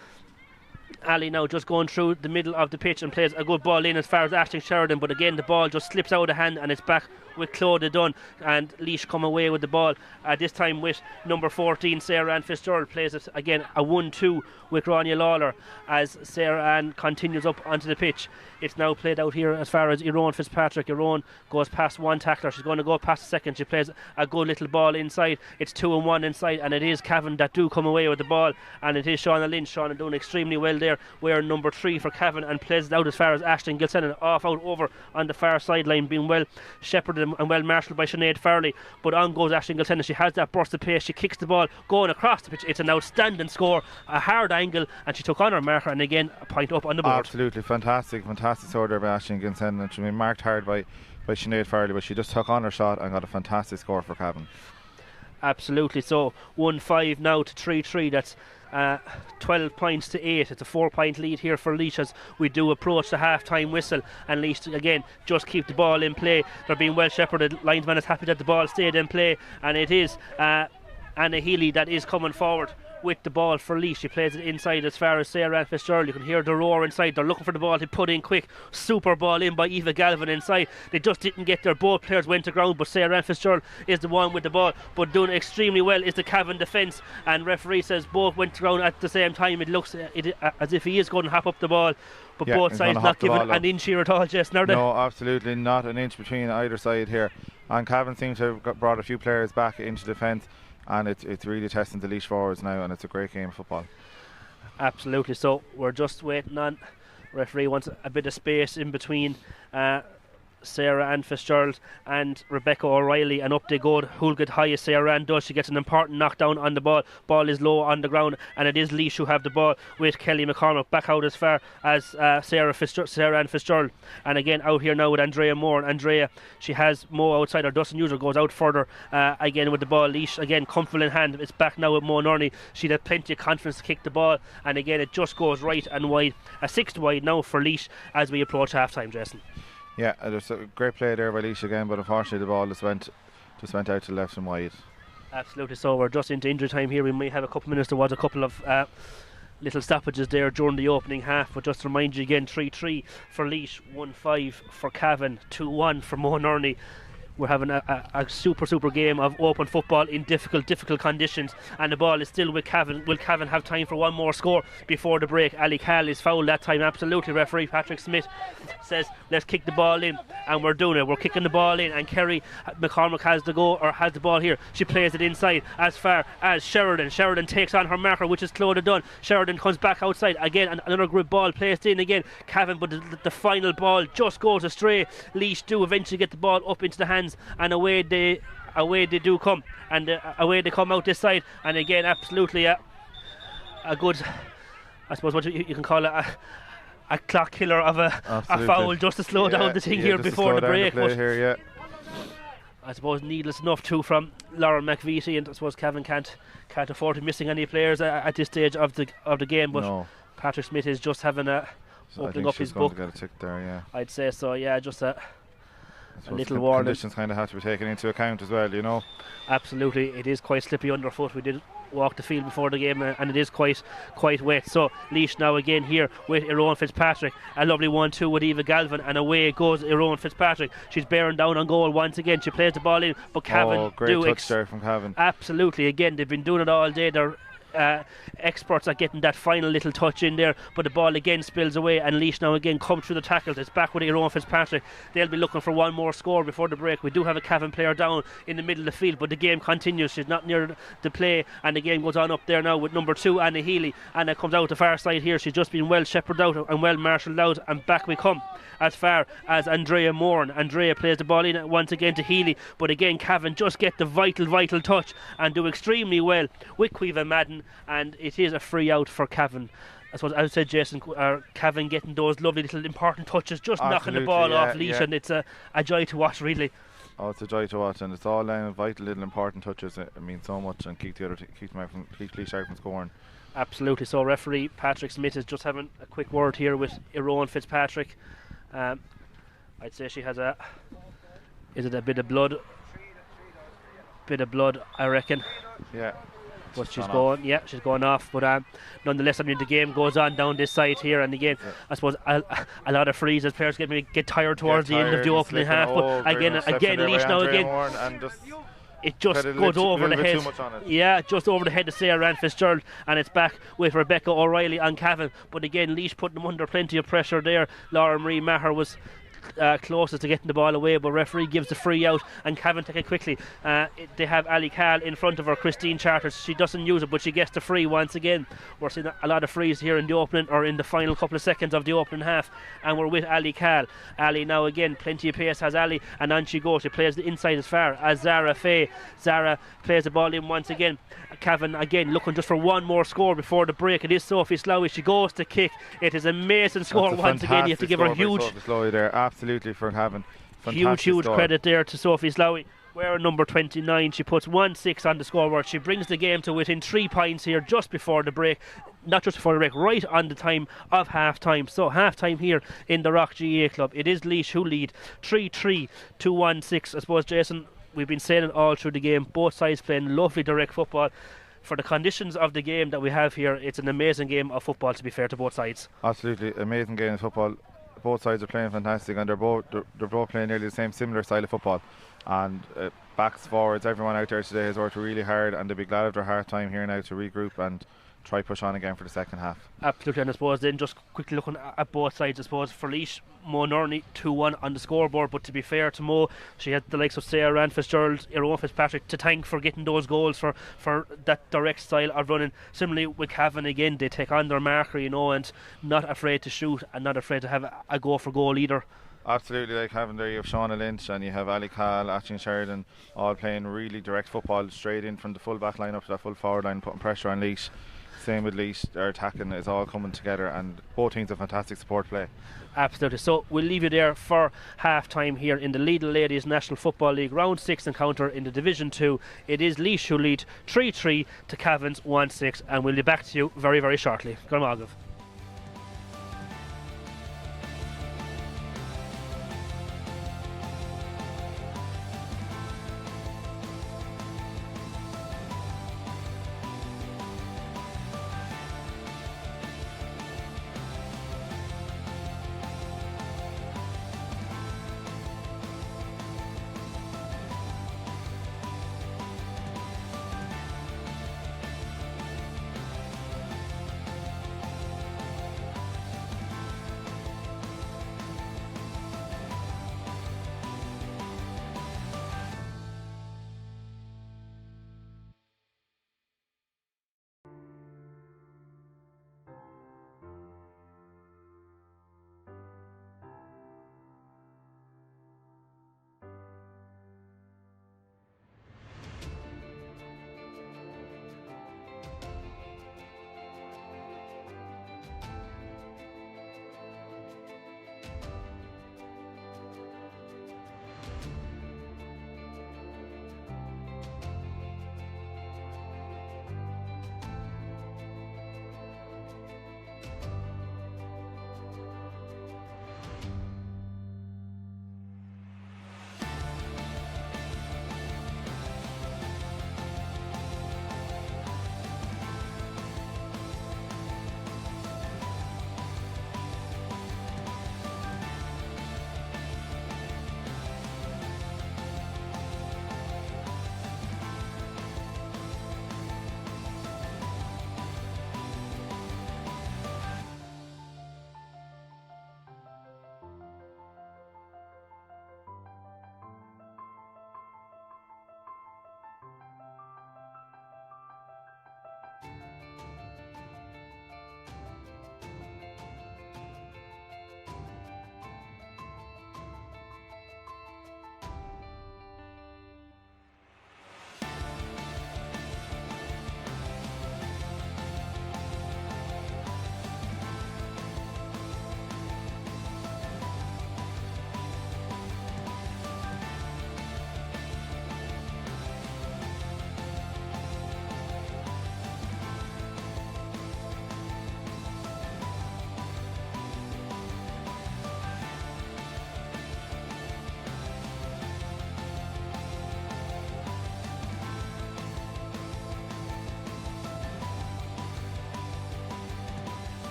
Ali now just going through the middle of the pitch and plays a good ball in as far as Ashton Sheridan, but again the ball just slips out of hand and it's back with Claude Dunn, and Laois come away with the ball, this time with number 14 Sarah Ann Fitzgerald. Plays it again a 1-2 with Grania Lawler as Sarah Ann continues up onto the pitch. It's now played out here as far as Iron Fitzpatrick. Iron goes past one tackler, she's going to go past the second. She plays a good little ball inside. It's 2-1 inside, and it is Cavan that do come away with the ball, and it is Shauna Lynch. Shauna doing extremely well there, wearing number 3 for Cavan, and plays it out as far as Ashton Gilsennan, off out over on the far sideline, being well shepherded and well marshalled by Sinead Farley. But on goes Ashton Gilsennan. She has that burst of pace, she kicks the ball going across the pitch. It's an outstanding score, a hard angle, and she took on her marker, and again a point up on the board. Absolutely fantastic score there by Ashton Gilsennan, and she been marked hard by Sinead Farley, but she just took on her shot and got a fantastic score for Cavan. Absolutely. So 1-5 now to 3-3. That's 12 points to 8. It's a 4-point lead here for Laois as we do approach the half-time whistle, and Laois again just keep the ball in play. They're being well shepherded. Linesman is happy that the ball stayed in play, and it is Anna Healy that is coming forward with the ball for Laois. She plays it inside as far as Sarah Ann Fitzgerald. You can hear the roar inside. They're looking for the ball to put in quick. Super ball in by Eva Galvin inside. They just didn't get there. Both players went to ground, but Sarah Ann Fitzgerald is the one with the ball. But doing extremely well is the Cavan defence, and referee says both went to ground at the same time. It looks as if he is going to hop up the ball, but both sides not giving an inch here at all, Jess. No, absolutely not an inch between either side here. And Cavan seems to have brought a few players back into defence, and it's really testing the Laois forwards now, and it's a great game of football. Absolutely. So we're just waiting on, referee wants a bit of space in between Sarah Ann Fitzgerald and Rebecca O'Reilly, and up they go. Who'll get highest? Sarah Ann does. She gets an important knockdown on the ball. Ball is low on the ground, and it is Laois who have the ball with Kelly McCormick back out as far as Sarah Ann Fitzgerald. And again out here now with Andrea Moore. And Andrea, she has Mo outside her. Dustin User goes out further again with the ball. Laois again comfortable in hand. It's back now with Mo Nurney. She'd had plenty of confidence to kick the ball, and again it just goes right and wide. A 6th wide now for Laois as we approach half time, Jason. Yeah, there's a great play there by Laois again, but unfortunately the ball just went out to left and wide. Absolutely. So we're just into injury time here. We may have a couple of minutes. There was a couple of little stoppages there during the opening half, but just to remind you again, 3-3 for Laois, 1-5 for Cavan, 2-1 for Mo Nurney. We're having a super game of open football in difficult conditions, and the ball is still with Cavan. Will Cavan have time for one more score before the break? Ali Cahl is fouled that time. Absolutely. Referee Patrick Smith says let's kick the ball in, and we're doing it. We're kicking the ball in, and Kerry McCormick has the ball here. She plays it inside as far as Sheridan takes on her marker, which is Claude Dunn. Sheridan comes back outside again, another good ball placed in again Cavan, but the final ball just goes astray. Laois do eventually get the ball up into the hands, and away they do come, and away they come out this side. And again absolutely a good, I suppose what you can call it, a clock killer of a foul, just to slow down the thing here before the break. I suppose needless enough too from Lauren McVitie, and I suppose Cavan can't afford to missing any players at this stage of the game, but no. Patrick Smith is just having opening up his book. Get a tick there, yeah. I'd say so, yeah. Just a little warning. Conditions kind of have to be taken into account as well, you know. Absolutely, it is quite slippy underfoot. We did walk the field before the game, and it is quite wet. So Laois now again here with Iron Fitzpatrick. A lovely 1-2 with Eva Galvin, and away goes Iron Fitzpatrick. She's bearing down on goal once again. She plays the ball in, but Cavan great touch there from Cavan. Absolutely, again they've been doing it all day. They're experts at getting that final little touch in there, but the ball again spills away, and Laois now again come through the tackles. It's back with Aaron Fitzpatrick. They'll be looking for one more score before the break. We do have a Cavan player down in the middle of the field, but the game continues. She's not near the play, and the game goes on up there now with number 2 Anna Healy. Anna comes out the far side here. She's just been well shepherded out and well marshalled out, and back we come as far as Andrea Moore. Andrea plays the ball in once again to Healy, but again Cavan just get the vital touch and do extremely well with Caoimhe Madden, and it is a free out for Cavan. I suppose I would say, Jason, Cavan getting those lovely little important touches, just knocking the ball off Laois, and it's a joy to watch, really. Oh, it's a joy to watch, and it's all vital little important touches. It means so much, and keep Laois out from scoring. Absolutely. So referee Patrick Smith is just having a quick word here with Aaron Fitzpatrick. I'd say she has a bit of blood, I reckon. Yeah. But she's going off. But nonetheless, I mean, the game goes on down this side here, and again, I suppose a lot of frees as players get tired towards the end of the opening half. But again, Laois now again. It just goes over the head. Yeah, just over the head of Sarah Ann Fitzgerald, and it's back with Rebecca O'Reilly on Cavan. But again, Laois putting them under plenty of pressure there. Laura Marie Maher was closest to getting the ball away, but referee gives the free out, and Cavan take it quickly. They have Ali Cahl in front of her, Christine Charters. She doesn't use it, but she gets the free once again. We're seeing a lot of frees here in the opening, or in the final couple of seconds of the opening half, and we're with Ali Cahl. Ali now again, plenty of pace has Ali, and on she goes. She plays the inside as far as Zara Fay. Zara plays the ball in once again. Cavan again looking just for one more score before the break. It is Sophie Slowey. She goes to kick. It is an amazing score once again. You have to give her huge, absolutely, for Cavan. Huge credit there to Sophie Slowey. Wearing number 29, she puts 1-6 on the scoreboard. She brings the game to within 3 points here just before the break. Not just before the break, right on the time of half time. So half time here in the Rock GA Club. It is Laois who lead 3-3 to 1-6. I suppose, Jason, we've been saying it all through the game. Both sides playing lovely direct football. For the conditions of the game that we have here, it's an amazing game of football, to be fair to both sides. Absolutely amazing game of football. Both sides are playing fantastic, and they're both playing nearly the same similar style of football. And backs, forwards, everyone out there today has worked really hard, and they'll be glad of their half time here now to regroup and try push on again for the second half. Absolutely, and I suppose then just quickly looking at both sides, I suppose for Laois, Mo Nurney 2-1 on the scoreboard, but to be fair to Mo, she had the likes of Sarah Ann Fitzgerald, Aaron Fitzpatrick to thank for getting those goals for that direct style of running. Similarly with Cavan, again, they take on their marker, and not afraid to shoot and not afraid to have a go for goal either. Absolutely, like having there, you have Shauna Lynch and you have Ali Cahl, Aisling Sheridan, all playing really direct football straight in from the full back line up to that full forward line, putting pressure on Laois. Same with Laois, their attacking is all coming together, and both teams have fantastic support play. Absolutely. So we'll leave you there for half time here in the Lidl Ladies National Football League Round 6 encounter in the Division 2. It is Laois who lead 3-3 to Cavan's 1-6, and we'll be back to you very, very shortly. Go on, Margav.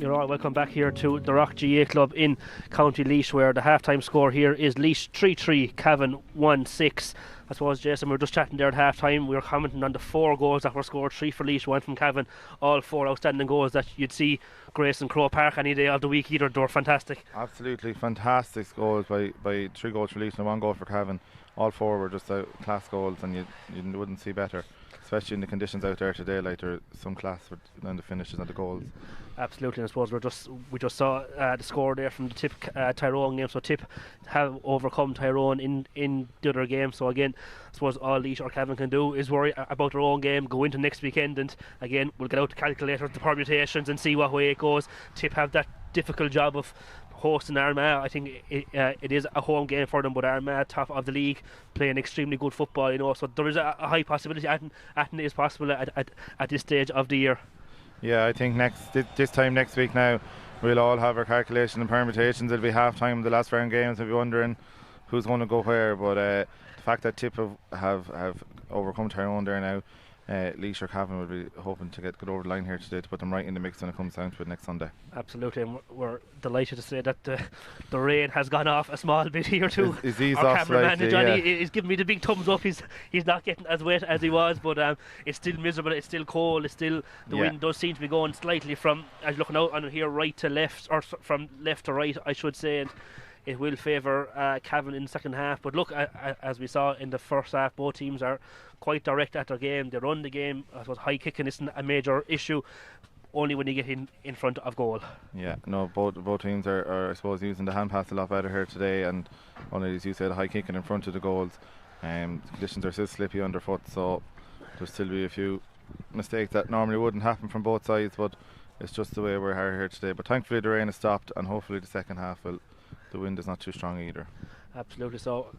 You're all welcome back here to the Rock GA Club in County Laois, where the half-time score here is Laois 3-3, Cavan 1-6. I suppose, Jason, we were just chatting there at half-time. We were commenting on the 4 goals that were scored, 3 for Laois, 1 from Cavan. All 4 outstanding goals that you'd see Grace and Crow Park any day of the week either. They were fantastic. Absolutely fantastic goals by 3 goals for Laois and 1 goal for Cavan. All 4 were just class goals, and you wouldn't see better, especially in the conditions out there today. Like, there's some class on the finishes and the goals. Absolutely, and I suppose we just saw the score there from the Tip Tyrone game. So Tip have overcome Tyrone in the other game. So again, I suppose all Laois or Cavan can do is worry about their own game, go into next weekend, and again we'll get out the calculator, the permutations, and see what way it goes. Tip have that difficult job of hosting Armagh. I think it is a home game for them, but Armagh, top of the league, playing extremely good football, you know. So there is a high possibility Atton is possible at this stage of the year. Yeah, I think this time next week now we'll all have our calculation and permutations. It'll be half time of the last round games. We'll be wondering who's going to go where, but the fact that Tip have overcome Tyrone there now, Laois or Cavan will be hoping to get over the line here today to put them right in the mix when it comes down to it next Sunday. Absolutely, and we're delighted to say that the rain has gone off a small bit here too. He's Our off cameraman slightly, Johnny yeah. is giving me the big thumbs up. He's not getting as wet as he was, but it's still miserable. It's still cold. It's still the wind does seem to be going slightly from, as you're looking out on here, right to left, or from left to right, I should say. And it will favour Cavan in the second half. But look, as we saw in the first half, both teams are quite direct at their game. They run the game. I suppose high kicking isn't a major issue, only when you get in front of goal. Yeah, no, both teams are I suppose using the hand pass a lot better here today, and only, as you said, high kicking in front of the goals. The conditions are still slippy underfoot, so there'll still be a few mistakes that normally wouldn't happen from both sides, but it's just the way we're here today. But thankfully the rain has stopped, and hopefully the second half the wind is not too strong either. Absolutely. So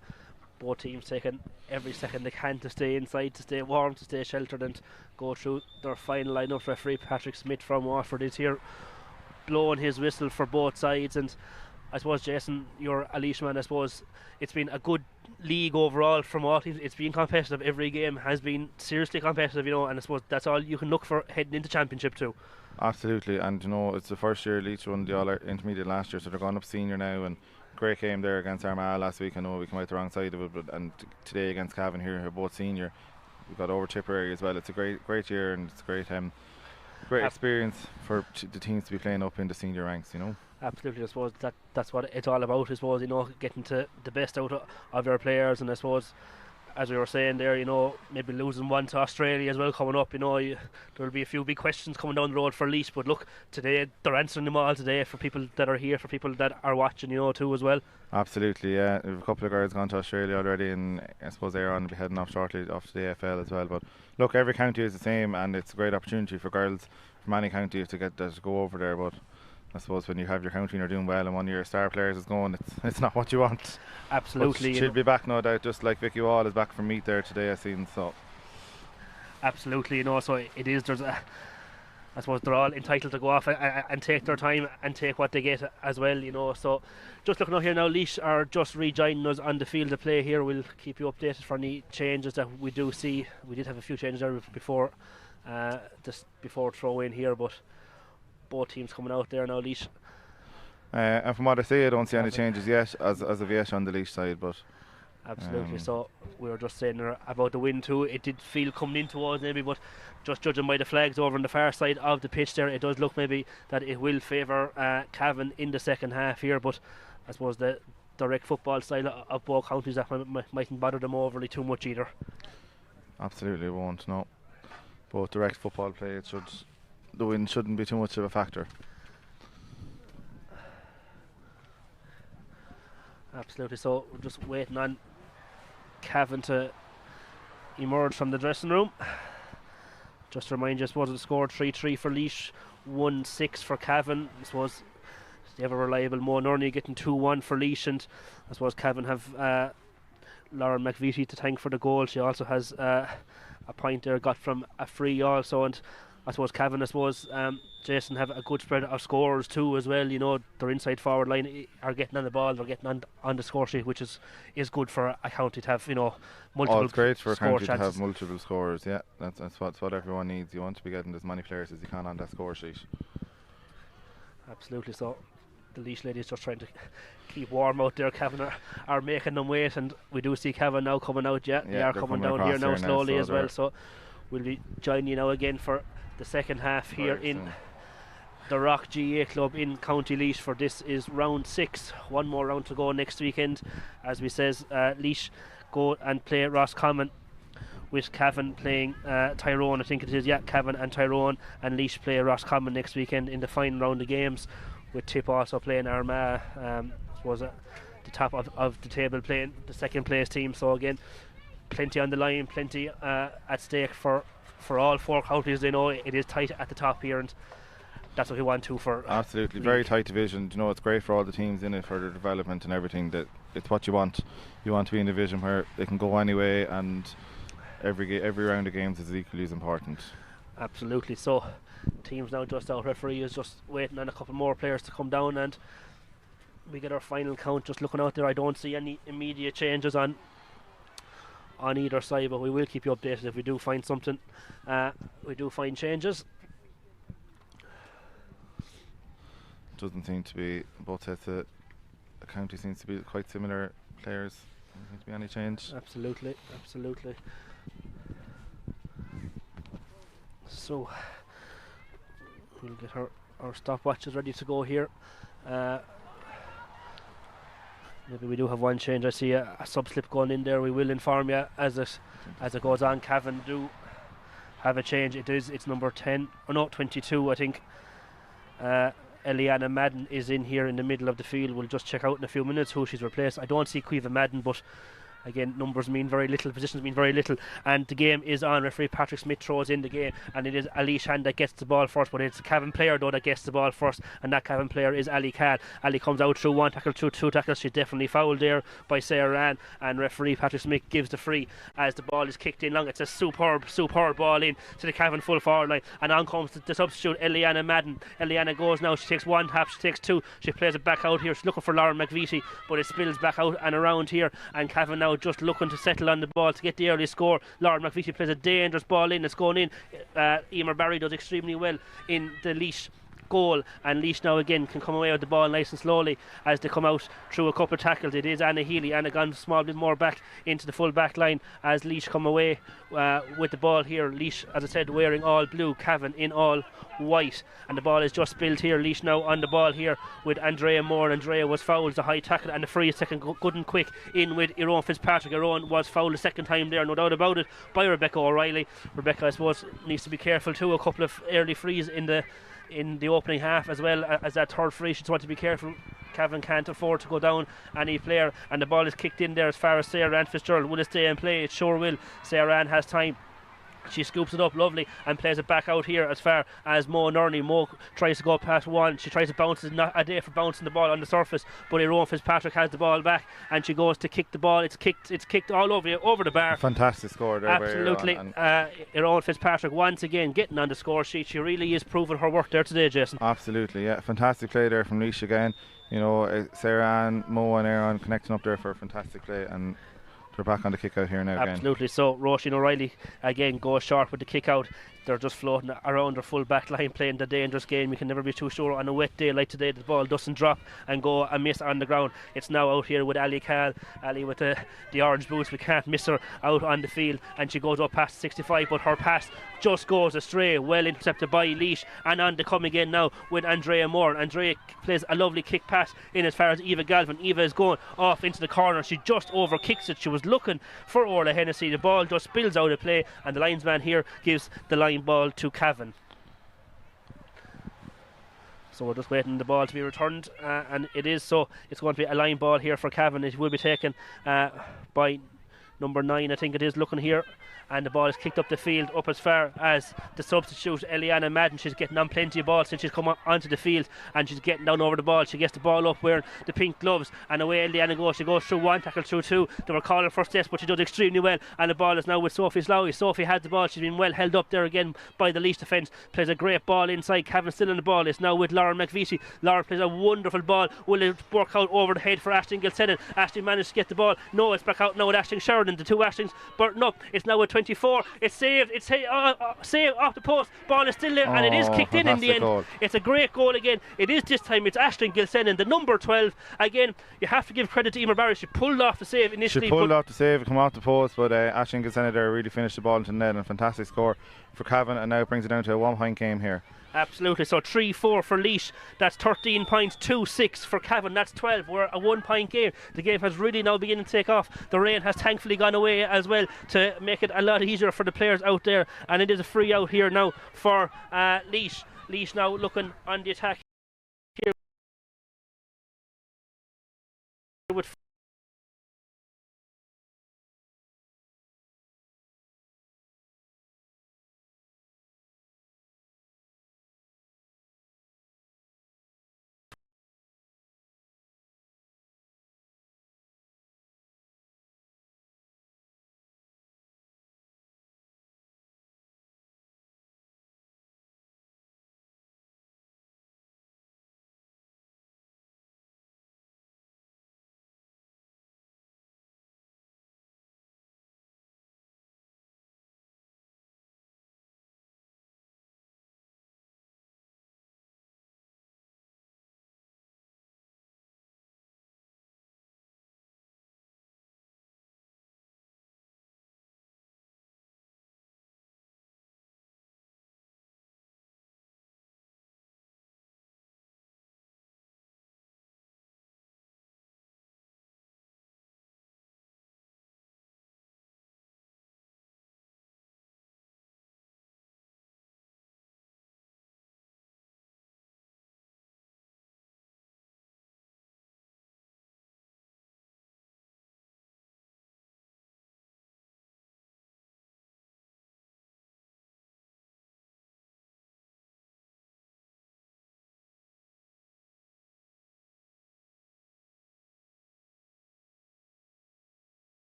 both teams taking every second they can to stay inside, to stay warm, to stay sheltered, and go through their final lineup. Referee Patrick Smith from Waterford is here blowing his whistle for both sides. And I suppose, Jason, you're a Laois man. I suppose it's been a good league overall from all teams. It's been competitive. Every game has been seriously competitive, you know, and I suppose that's all you can look for heading into championship too. Absolutely, and you know, it's the first year Laois won the All-Intermediate last year, so they're going up senior now, and great game there against Armagh last week. I know we came out the wrong side of it, but today against Cavan here, who are both senior, we got over Tipperary as well. It's a great year, and it's a great experience for the teams to be playing up in the senior ranks, you know. Absolutely, I suppose that's what it's all about. I suppose, you know, getting to the best out of your players, and I suppose, as we were saying there, you know, maybe losing one to Australia as well coming up, you know, there will be a few big questions coming down the road for Laois, but look, today they're answering them all today for people that are here, for people that are watching, you know, too as well. Absolutely, yeah. A couple of girls gone to Australia already, and I suppose Aaron will be heading off shortly off to the AFL as well. But look, every county is the same, and it's a great opportunity for girls from any county to go over there. But I suppose when you have your county and you're doing well and one of your star players is going, it's not what you want. Absolutely. She'll be back, no doubt, just like Vicky Wall is back from meet there today, I seen. So absolutely, you know, so it is, I suppose they're all entitled to go off and take their time and take what they get as well, you know. So just looking out here now, Laois are just rejoining us on the field of play here. We'll keep you updated for any changes that we do see. We did have a few changes there before throw in here, but both teams coming out there now, Laois. And from what I see, I don't see any changes yet as of yet on the Laois side, but absolutely. So we were just saying there about the wind too. It did feel coming in towards maybe, but just judging by the flags over on the far side of the pitch there, it does look maybe that it will favour Cavan in the second half here. But I suppose the direct football style of both counties, that mightn't bother them overly too much either. Absolutely won't, no. Both direct football play, the wind shouldn't be too much of a factor. Absolutely. So we're just waiting on Cavan to emerge from the dressing room. Just to remind you, I suppose the score 3-3 for Laois, 1-6 for Cavan. I suppose the ever reliable Mo Nurney getting 2-1 for Laois, and I suppose Cavan have Lauren McVitie to thank for the goal. She also has a point there got from a free also, and I suppose Cavan, Jason, have a good spread of scorers too as well. You know, their inside forward line are getting on the ball, they're getting on the score sheet, which is good for a county to have, you know, multiple. Oh, it's great for a county chances. to have multiple scorers. Yeah, that's what everyone needs. You want to be getting as many players as you can on that score sheet. Absolutely. So the Laois ladies just trying to keep warm out there. Cavan are making them wait, and we do see Cavan now coming out. Yeah, they are coming down here now slowly as well. So we'll be joining you now again for the second half here in the Rock GA Club in County Laois. For this is round 6. One more round to go next weekend. As we says, Laois go and play Roscommon, with Cavan playing Tyrone, I think it is. Yeah, Cavan and Tyrone, and Laois play Roscommon next weekend in the final round of games, with Tip also playing Armagh, I suppose at the top of the table, playing the second place team. So again, plenty on the line, plenty at stake for all 4 counties. They know it is tight at the top here, and that's what we want to for absolutely very tight division. You know, it's great for all the teams in it, for their development and everything. That it's what you want. You want to be in a division where they can go anyway, and every round of games is equally as important. Absolutely. So teams now just out. Referee is just waiting on a couple more players to come down, and we get our final count. Just looking out there, I don't see any immediate changes on either side, but we will keep you updated if we do find something. We do find changes. Doesn't seem to be, both sets of county seems to be quite similar players. Doesn't seem to be any change. Absolutely. So we'll get our stopwatches ready to go here. Maybe we do have one change. I see a sub slip going in there. We will inform you as it goes on. Cavan do have a change. It's number 10 or no 22, I think. Eliana Madden is in here in the middle of the field. We'll just check out in a few minutes who she's replaced. I don't see Caoimhe Madden, but again, numbers mean very little, positions mean very little, and the game is on. Referee Patrick Smith throws in the game, and it is Ali Shan that gets the ball first, but it's a Cavan player though that gets the ball first, and that Cavan player is Ali Khan. Ali comes out through 1 tackle, through 2 tackles. She's definitely fouled there by Sarah Ann, and referee Patrick Smith gives the free as the ball is kicked in long. It's a superb ball in to the Cavan full forward line, and on comes the substitute Eliana Madden. Eliana goes now, she takes 1 tap, she takes 2, she plays it back out here. She's looking for Lauren McVitie, but it spills back out and around here, and Cavan now just looking to settle on the ball to get the early score. Lauren McVitie plays a dangerous ball in. It's going in. Emer Barry does extremely well in the Laois goal, and Laois now again can come away with the ball nice and slowly as they come out through a couple of tackles. It is Anna Healy. Anna gone a small bit more back into the full back line as Laois come away with the ball here. Laois, as I said, wearing all blue, Cavan in all white, and the ball is just spilled here. Laois now on the ball here with Andrea Moore. Andrea was fouled, the high tackle, and the free is taken good and quick in with Eron Fitzpatrick. Eron was fouled the second time there, no doubt about it, by Rebecca O'Reilly. Rebecca, I suppose, needs to be careful too. A couple of early frees in the opening half, as well as that third free. She's want to be careful. Cavan can't afford to go down any player, and the ball is kicked in there as far as Sarah Ann Fitzgerald. Will it stay and play? It sure will. Sarah Ann has time. She scoops it up lovely and plays it back out here as far as Mo Nurney. Mo tries to go past one. She tries to bounce. It's not a day for bouncing the ball on the surface, but Eron Fitzpatrick has the ball back, and she goes to kick the ball. It's kicked all over the bar. Fantastic score there. Absolutely. Eron Fitzpatrick once again getting on the score sheet. She really is proving her work there today, Jason. Absolutely, yeah. Fantastic play there from Laois again. You know, Sarah Ann, Mo and Aaron connecting up there for a fantastic play, and they're back on the kick out here now. Absolutely. So Roisin O'Reilly again goes sharp with the kick out. They're just floating around their full back line, playing the dangerous game. You can never be too sure on a wet day like today. The ball doesn't drop and go and miss on the ground. It's now out here with Ali Cal. Ali with the orange boots. We can't miss her out on the field, and she goes up past 65, but her pass just goes astray. Well intercepted by Laois, and on the come again now with Andrea Moore. Andrea plays a lovely kick pass in as far as Eva Galvin. Eva is going off into the corner. She just over kicks it. She was looking for Orla Hennessy. The ball just spills out of play, and the linesman here gives the line ball to Cavan. So we're just waiting the ball to be returned, and it is, so it's going to be a line ball here for Cavan. It will be taken by number 9, I think it is, looking here, and the ball is kicked up the field up as far as the substitute Eliana Madden. She's getting on plenty of balls since she's come onto the field, and she's getting down over the ball. She gets the ball up wearing the pink gloves, and away Eliana goes. She goes through 1 tackle, through 2. They were calling for steps, but she does extremely well, and the ball is now with Sophie Laois. Sophie has the ball. She's been well held up there again by the Laois defence. Plays a great ball inside. Cavan still on the ball. It's now with Lauren McVitie. Lauren plays a wonderful ball. Will it work out over the head for Ashton Gilsenan? Ashton managed to get the ball. No, it's back out now with Ashton Sheridan. and the two Ashlings. But no, it's now at 24. It's saved. It's saved off the post. Ball is still there, and it is kicked in the end. Goal. It's a great goal again. It is this time. It's Aisling Gilsenan, the number 12. Again, you have to give credit to Emer Barry. She pulled off the save initially. She pulled off the save, it come off the post, but Aisling Gilsenan there really finished the ball into the net, and a fantastic score for Cavan, and now it brings it down to a 1-point game here. Absolutely. So 3-4 for Laois. That's 13 points. 2-6 for Cavan. That's 12. We're a 1-point game. The game has really now beginning to take off. The rain has thankfully gone away as well to make it a lot easier for the players out there. And it is a free out here now for Laois. Laois now looking on the attack here with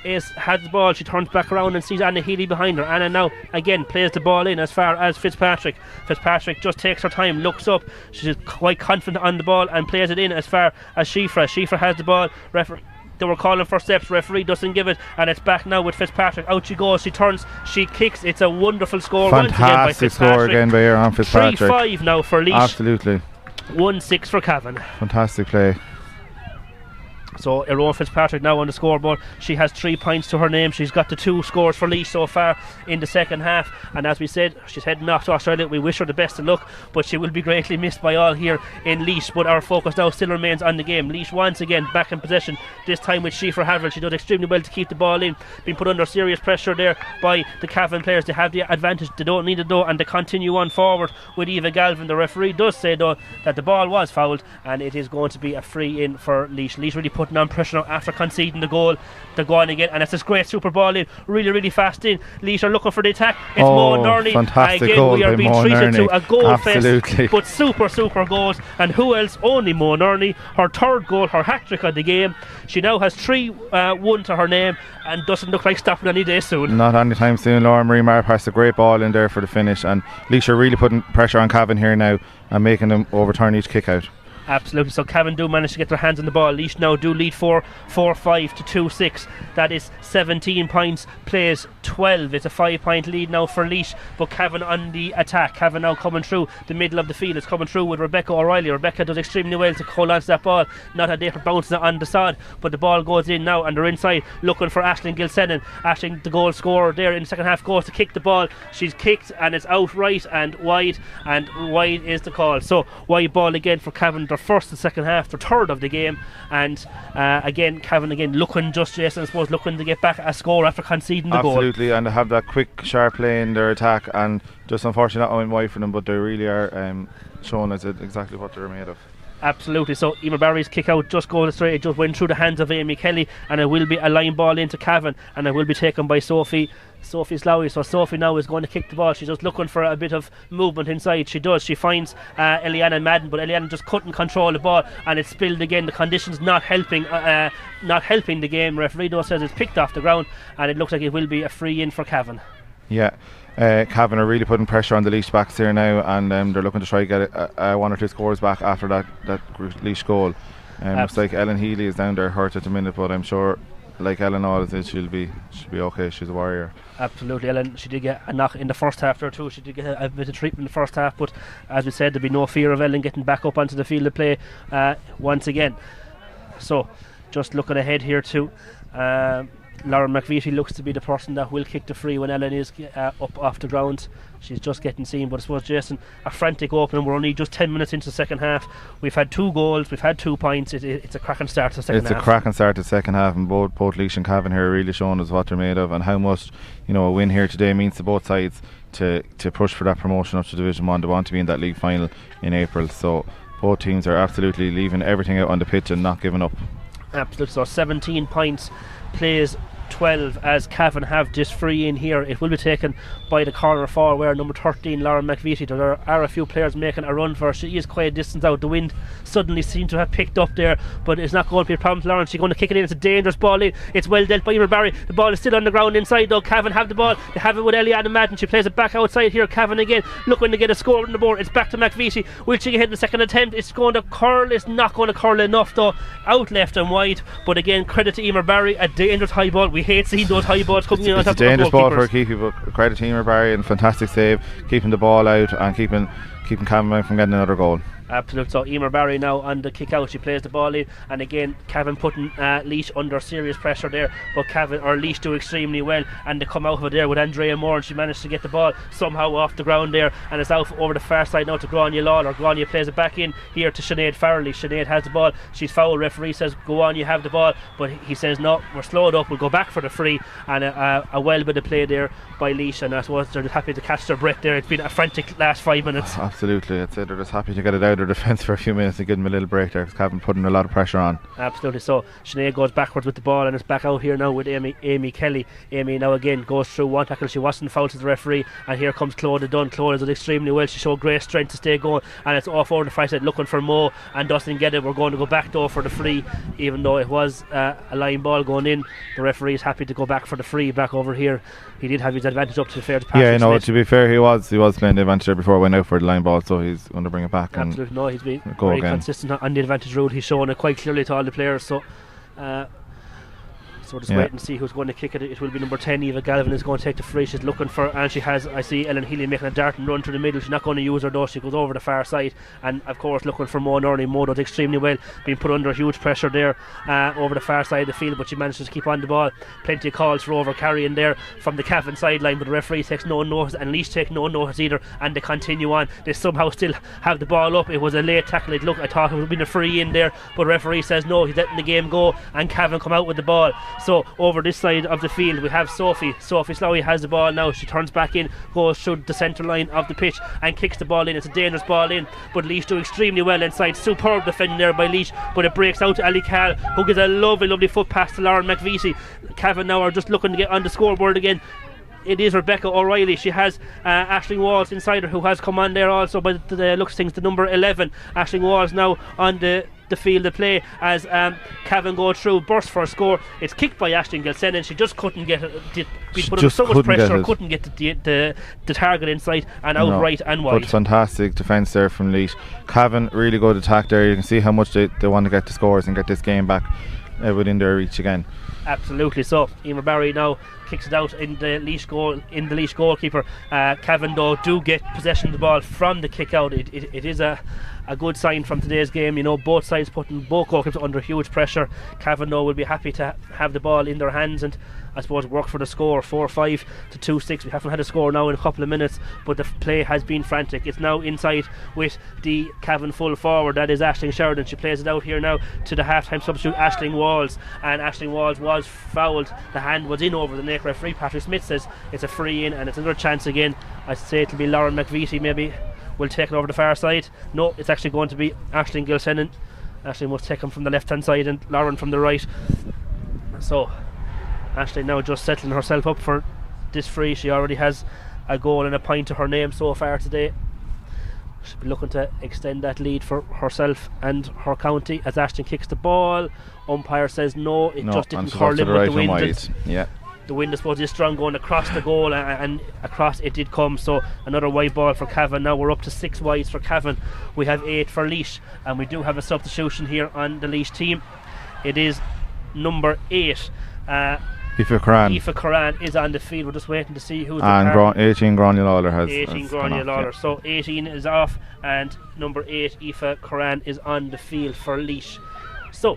Ace has the ball. She turns back around and sees Anna Healy behind her. Anna now again plays the ball in as far as Fitzpatrick. Fitzpatrick just takes her time, looks up. She's quite confident on the ball and plays it in as far as Shifra. Shifra has the ball. They were calling for steps. Referee doesn't give it, and it's back now with Fitzpatrick. Out she goes. She turns. She kicks. It's a wonderful score. Fantastic score again by Aaron Fitzpatrick. 3-5 now for Laois. Absolutely. 1-6 for Cavan. Fantastic play. So Erin Fitzpatrick now on the scoreboard. She has 3 points to her name. She's got the 2 scores for Laois so far in the second half. And as we said, she's heading off to Australia. We wish her the best of luck, but she will be greatly missed by all here in Laois. But our focus now still remains on the game. Laois once again back in possession, this time with Shifra Haverhill. She does extremely well to keep the ball in. Being put under serious pressure there by the Cavan players. They have the advantage. They don't need it though, and they continue on forward with Eva Galvin. The referee does say though that the ball was fouled, and it is going to be a free in for Laois. Laois really putting on pressure now after conceding the goal. They're going again, and it's this great super ball in, really fast in. Laois are looking for the attack. It's Mo Nerney. Fantastic again goal we are being Mo treated Nerney. to a goal Absolutely. fest, but super goals. And who else? Only Mo Nerney. Her third goal, her hat-trick of the game. She now has 3-1 to her name and doesn't look like stopping any day soon. Not anytime soon. Laura Marie Marr passed a great ball in there for the finish, and Laois are really putting pressure on Cavan here now and making them overturn each kick out. Absolutely. So Cavan do manage to get their hands on the ball. Laois now do lead 4-5 to 2-6. That is 17 points, plays 12. It's a 5-point lead now for Laois, but Cavan on the attack. Cavan now coming through the middle of the field. It's coming through with Rebecca O'Reilly. Rebecca does extremely well to hold on to that ball. Not a different bounce on the sod, but the ball goes in now and they're inside looking for Aisling Gilsenan. Aisling, the goal scorer there in the second half, goes to kick the ball. She's kicked and it's out right and wide is the call. So wide ball again for Cavan. Their first and second half, their third of the game, and again Cavan again looking just, Jason, I suppose, looking to get back a score after conceding the goal. Absolutely, and they have that quick sharp play in their attack, and just unfortunately not going wide for them, but they really are showing us exactly what they're made of. Absolutely. So Emer Barry's kick out just goes straight. It just went through the hands of Amy Kelly, and it will be a line ball into Cavan, and it will be taken by Sophie Laois. So Sophie now is going to kick the ball. She's just looking for a bit of movement inside. She does. She finds Eliana Madden, but Eliana just couldn't control the ball, and it's spilled again. The conditions not helping the game. Referee though says it's picked off the ground, and it looks like it will be a free in for Cavan. Yeah. Cavan are really putting pressure on the Laois backs here now, and they're looking to try to get one or two scores back after that Laois goal. Looks like Ellen Healy is down there hurt at the minute, but I'm sure, like Ellen always is, she'll be okay. She's a warrior. Absolutely. Ellen, she did get a knock in the first half there too. She did get a bit of treatment in the first half, but as we said, there'll be no fear of Ellen getting back up onto the field of play once again. So just looking ahead here too, Lauren McVitie looks to be the person that will kick the free when Ellen is up off the ground. She's just getting seen, but I suppose, Jason, a frantic opening. We're only just 10 minutes into the second half. We've had 2 goals, we've had 2 points. It's a cracking start to the second half. It's a cracking start to the second half, and both Laois and Cavan here are really showing us what they're made of, and how much a win here today means to both sides to push for that promotion up to Division 1. They want to be in that league final in April, so both teams are absolutely leaving everything out on the pitch and not giving up. Absolutely. So 17 points, plays 12 as Cavan have this free in here. It will be taken by the corner forward, where number 13 Lauren McVitie. There are a few players making a run for her. She is quite a distance out. The wind suddenly seemed to have picked up there, but it's not going to be a problem for Lauren. She's going to kick it in. It's a dangerous ball in. It's well dealt by Emer Barry. The ball is still on the ground inside though. Cavan have the ball. They have it with Eliana Madden. She plays it back outside here. Cavan again looking to get a score on the board. It's back to McVitie. Will she get hit in the second attempt? It's going to curl. It's not going to curl enough though. Out left and wide, but again credit to Emer Barry. A dangerous high ball. We hate seeing those high balls coming in on top of goalkeepers. It's a dangerous ball for a keeper, but credit to Emer Barry, and fantastic save, keeping the ball out and keeping Cavan from getting another goal. Absolutely. So Emer Barry now on the kick out. She plays the ball in, and again Cavan putting Laois under serious pressure there, but Laois do extremely well, and they come out of it there with Andrea Moore, and she managed to get the ball somehow off the ground there, and it's out over the far side now to Grania Lawler. Grania plays it back in here to Sinead Farrelly. Sinead has the ball. She's foul. Referee says go on, you have the ball, but he says no, we're slowed up, we'll go back for the free, and a well bit of play there by Laois, and I suppose they're happy to catch their breath there. It's been a frantic last 5 minutes. Absolutely. I'd say they're just happy to get it out of their defence for a few minutes and give them a little break there, because Cavan putting a lot of pressure on. Absolutely. So Sinead goes backwards with the ball, and it's back out here now with Amy Kelly. Amy now again goes through one tackle. She wasn't fouled to the referee, and here comes Clodagh Dunn. Clodagh did extremely well. She showed great strength to stay going, and it's off over the far side looking for Mo, and doesn't get it. We're going to go back though for the free, even though it was a line ball going in. The referee is happy to go back for the free back over here. He did have his advantage up to the fair to pass. Yeah, no, to be fair, he was playing the advantage there before it went out for the line ball, so he's going to bring it back. Absolutely. No, he's been very consistent on the advantage rule. He's showing it quite clearly to all the players, so So just wait and see who's going to kick it. It will be number 10, Eva Galvin is going to take the free. She's looking for, and she has, I see Ellen Healy making a dart and run through the middle. She's not going to use her though. She goes over the far side, and of course looking for Mo Nurney. Mo does extremely well, being put under huge pressure there over the far side of the field, but she manages to keep on the ball. Plenty of calls for over carrying there from the Cavan sideline, but the referee takes no notice, and Laois take no notice either, and they continue on. They somehow still have the ball up. It was a late tackle. I thought it would have been a free in there, but the referee says no, he's letting the game go, and Cavan come out with the ball. So over this side of the field we have Sophie Laois has the ball now. She turns back in, goes through the centre line of the pitch and kicks the ball in. It's a dangerous ball in, but Laois do extremely well inside. Superb defending there by Laois, but it breaks out to Ali Cal, who gives a lovely foot pass to Lauren McVitie. Cavan now are just looking to get on the scoreboard again. It is Rebecca O'Reilly. She has Aisling Walls inside her, who has come on there also by the looks of things, the number 11. Aisling Walls now on the the field of play as Cavan go through, burst for a score. It's kicked by Aisling Gilsenan. She just couldn't get it. We put up so much pressure, couldn't get the target inside and out right and wide. But fantastic defence there from Laois. Cavan, really good attack there. You can see how much they want to get the scores and get this game back within their reach again. Absolutely. So Emer Barry now kicks it out in the Laois goalkeeper. Cavan though do get possession of the ball from the kick out. It is a good sign from today's game. You know, both sides putting both goalkeepers under huge pressure. Cavan though will be happy to have the ball in their hands and I suppose work for the score. 4-5 to 2-6. We haven't had a score now in a couple of minutes, but the play has been frantic. It's now inside with the Cavan full forward, that is Aisling Sheridan. She plays it out here now to the half-time substitute Aisling Walls, and Aisling Walls was fouled. The hand was in over the neck. Referee Patrick Smith says it's a free in, and it's another chance again. I say it'll be Lauren McVitie maybe will take it over the far side. No, it's actually going to be Aisling Gilsenan. Aisling must take him from the left hand side and Lauren from the right. So Aisling now just settling herself up for this free. She already has a goal and a point to her name so far today. She'll be looking to extend that lead for herself and her county as Aisling kicks the ball. Umpire says no, it just didn't curl in with the wind. The wind, I suppose, is strong going across the goal, and across it did come. So another wide ball for Cavan. Now we're up to 6 wides for Cavan. We have 8 for Laois, and we do have a substitution here on the Laois team. It is number 8. Aoife Curran is on the field. We're just waiting to see who's and 18 Grania Lawler has 18 Grania Lawler. So 18 is off, and number 8 Aoife Curran is on the field for Laois. So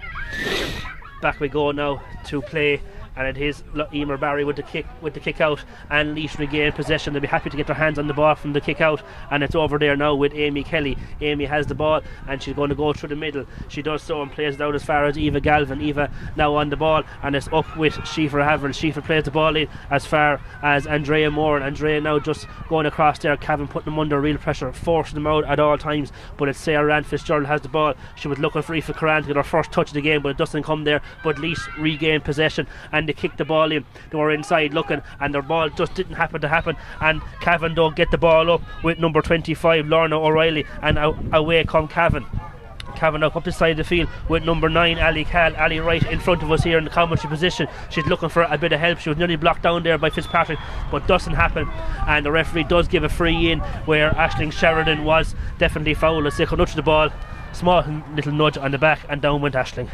back we go now to play. And it is Emer Barry with the kick out, and Laois regain possession. They'll be happy to get their hands on the ball from the kick out, and it's over there now with Amy Kelly. Amy has the ball and she's going to go through the middle. She does so and plays it out as far as Eva Galvin. Eva now on the ball, and it's up with Shifa Haverl. Shifa plays the ball in as far as Andrea Moore, and Andrea now just going across there. Cavan putting them under real pressure, forcing them out at all times, but it's Sarah Ann Fitzgerald has the ball. She was looking for Aoife Curran to get her first touch of the game, but it doesn't come there. But Laois regain possession and they kick the ball in. They were inside looking, and their ball just didn't happen to happen, and Cavan don't get the ball up with number 25 Lorna O'Reilly, and away come Cavan. Cavan up the side of the field with number 9 Ali Cal. Ali right in front of us here in the commentary position. She's looking for a bit of help. She was nearly blocked down there by Fitzpatrick, but doesn't happen, and the referee does give a free in where Aisling Sheridan was definitely fouled as they could nudge the ball. Small little nudge on the back, and down went Aisling.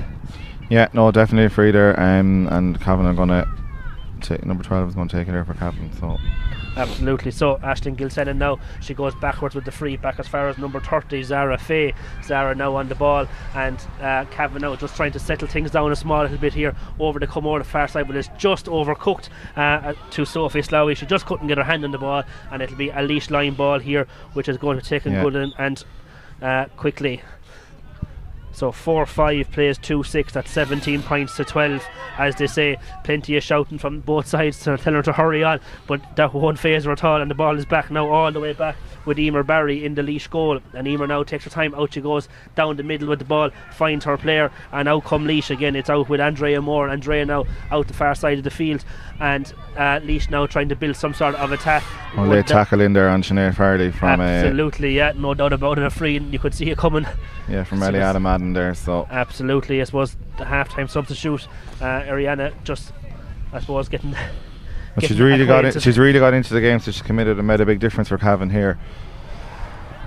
Yeah, no, definitely a free there, and Cavan are going to take number 12 is going to take it there for Cavan. So absolutely. So Aisling Gilsenan now, she goes backwards with the free back as far as number 30 Zara Fay. Zara now on the ball, and Cavan now just trying to settle things down a small little bit here over the come over the far side, but it's just overcooked to Sophie Laois. She just couldn't get her hand on the ball, and it'll be a Laois line ball here, which is going to take good and quickly. So 4-5 plays 2-6. That's 17 points to 12. As they say, plenty of shouting from both sides to tell her to hurry on, but that won't phase her at all, and the ball is back now all the way back with Emer Barry in the Laois goal, and Emer now takes her time. Out she goes down the middle with the ball, finds her player, and out come Laois again. It's out with Andrea Moore. Andrea now out the far side of the field, and Laois now trying to build some sort of attack. Well, they tackle in there on Sinead Farley from absolutely, yeah, no doubt about it. A free, you could see it coming. Yeah, from Ellie Adam Madden there. So absolutely, I suppose the half-time substitute, Ariana just, I suppose, getting. She's really got into the game, so she's committed and made a big difference for Cavan here.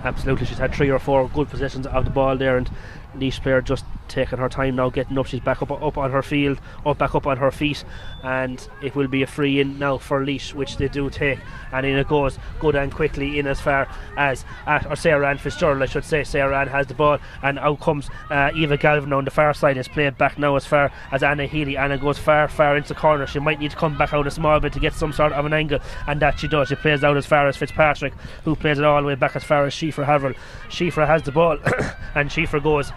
Absolutely, she's had 3 or 4 good possessions of the ball there, and Laois player just taking her time now, getting up. She's back up on her field, back up on her feet, and it will be a free in now for Laois, which they do take, and in it goes good and quickly in as far as Sarah Ann Fitzgerald, I should say. Sarah Ann has the ball, and out comes Eva Galvin on the far side. It's played back now as far as Anna Healy. Anna goes far into the corner. She might need to come back out a small bit to get some sort of an angle, and that she does. She plays out as far as Fitzpatrick, who plays it all the way back as far as Shifa Haverl. Shifa has the ball and Shifa goes,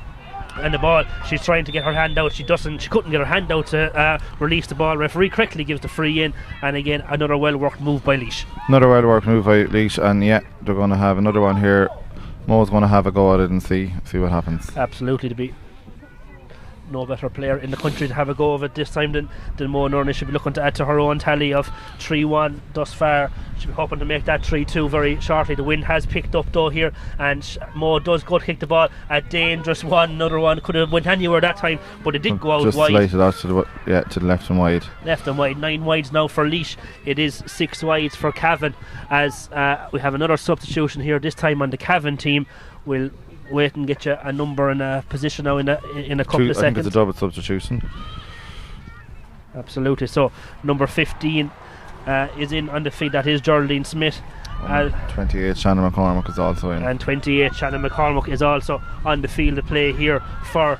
and the ball, she's trying to get her hand out. She couldn't get her hand out to release the ball. Referee correctly gives the free in, and again another well worked move by Laois. And yeah, they're going to have another one here. Mo's going to have a go at it and see what happens. Absolutely, to be no better player in the country to have a go of it this time than Mo Nurney. Should be looking to add to her own tally of 3-1 thus far. She'll be hoping to make that 3-2 very shortly. The wind has picked up though here, and Mo does go to kick the ball. A dangerous one, another one. Could have went anywhere that time, but it did go out just wide. Just out to the left and wide. Left and wide. 9 wides now for Laois. It is 6 wides for Cavan, as we have another substitution here, this time on the Cavan team. We'll wait and get you a number and a position now in a couple of seconds. I think it's a double substitution. Absolutely. So number 15 is in on the field. That is Geraldine Smith. 28 Shannon McCormick is also in. And 28 Shannon McCormick is also on the field to play here for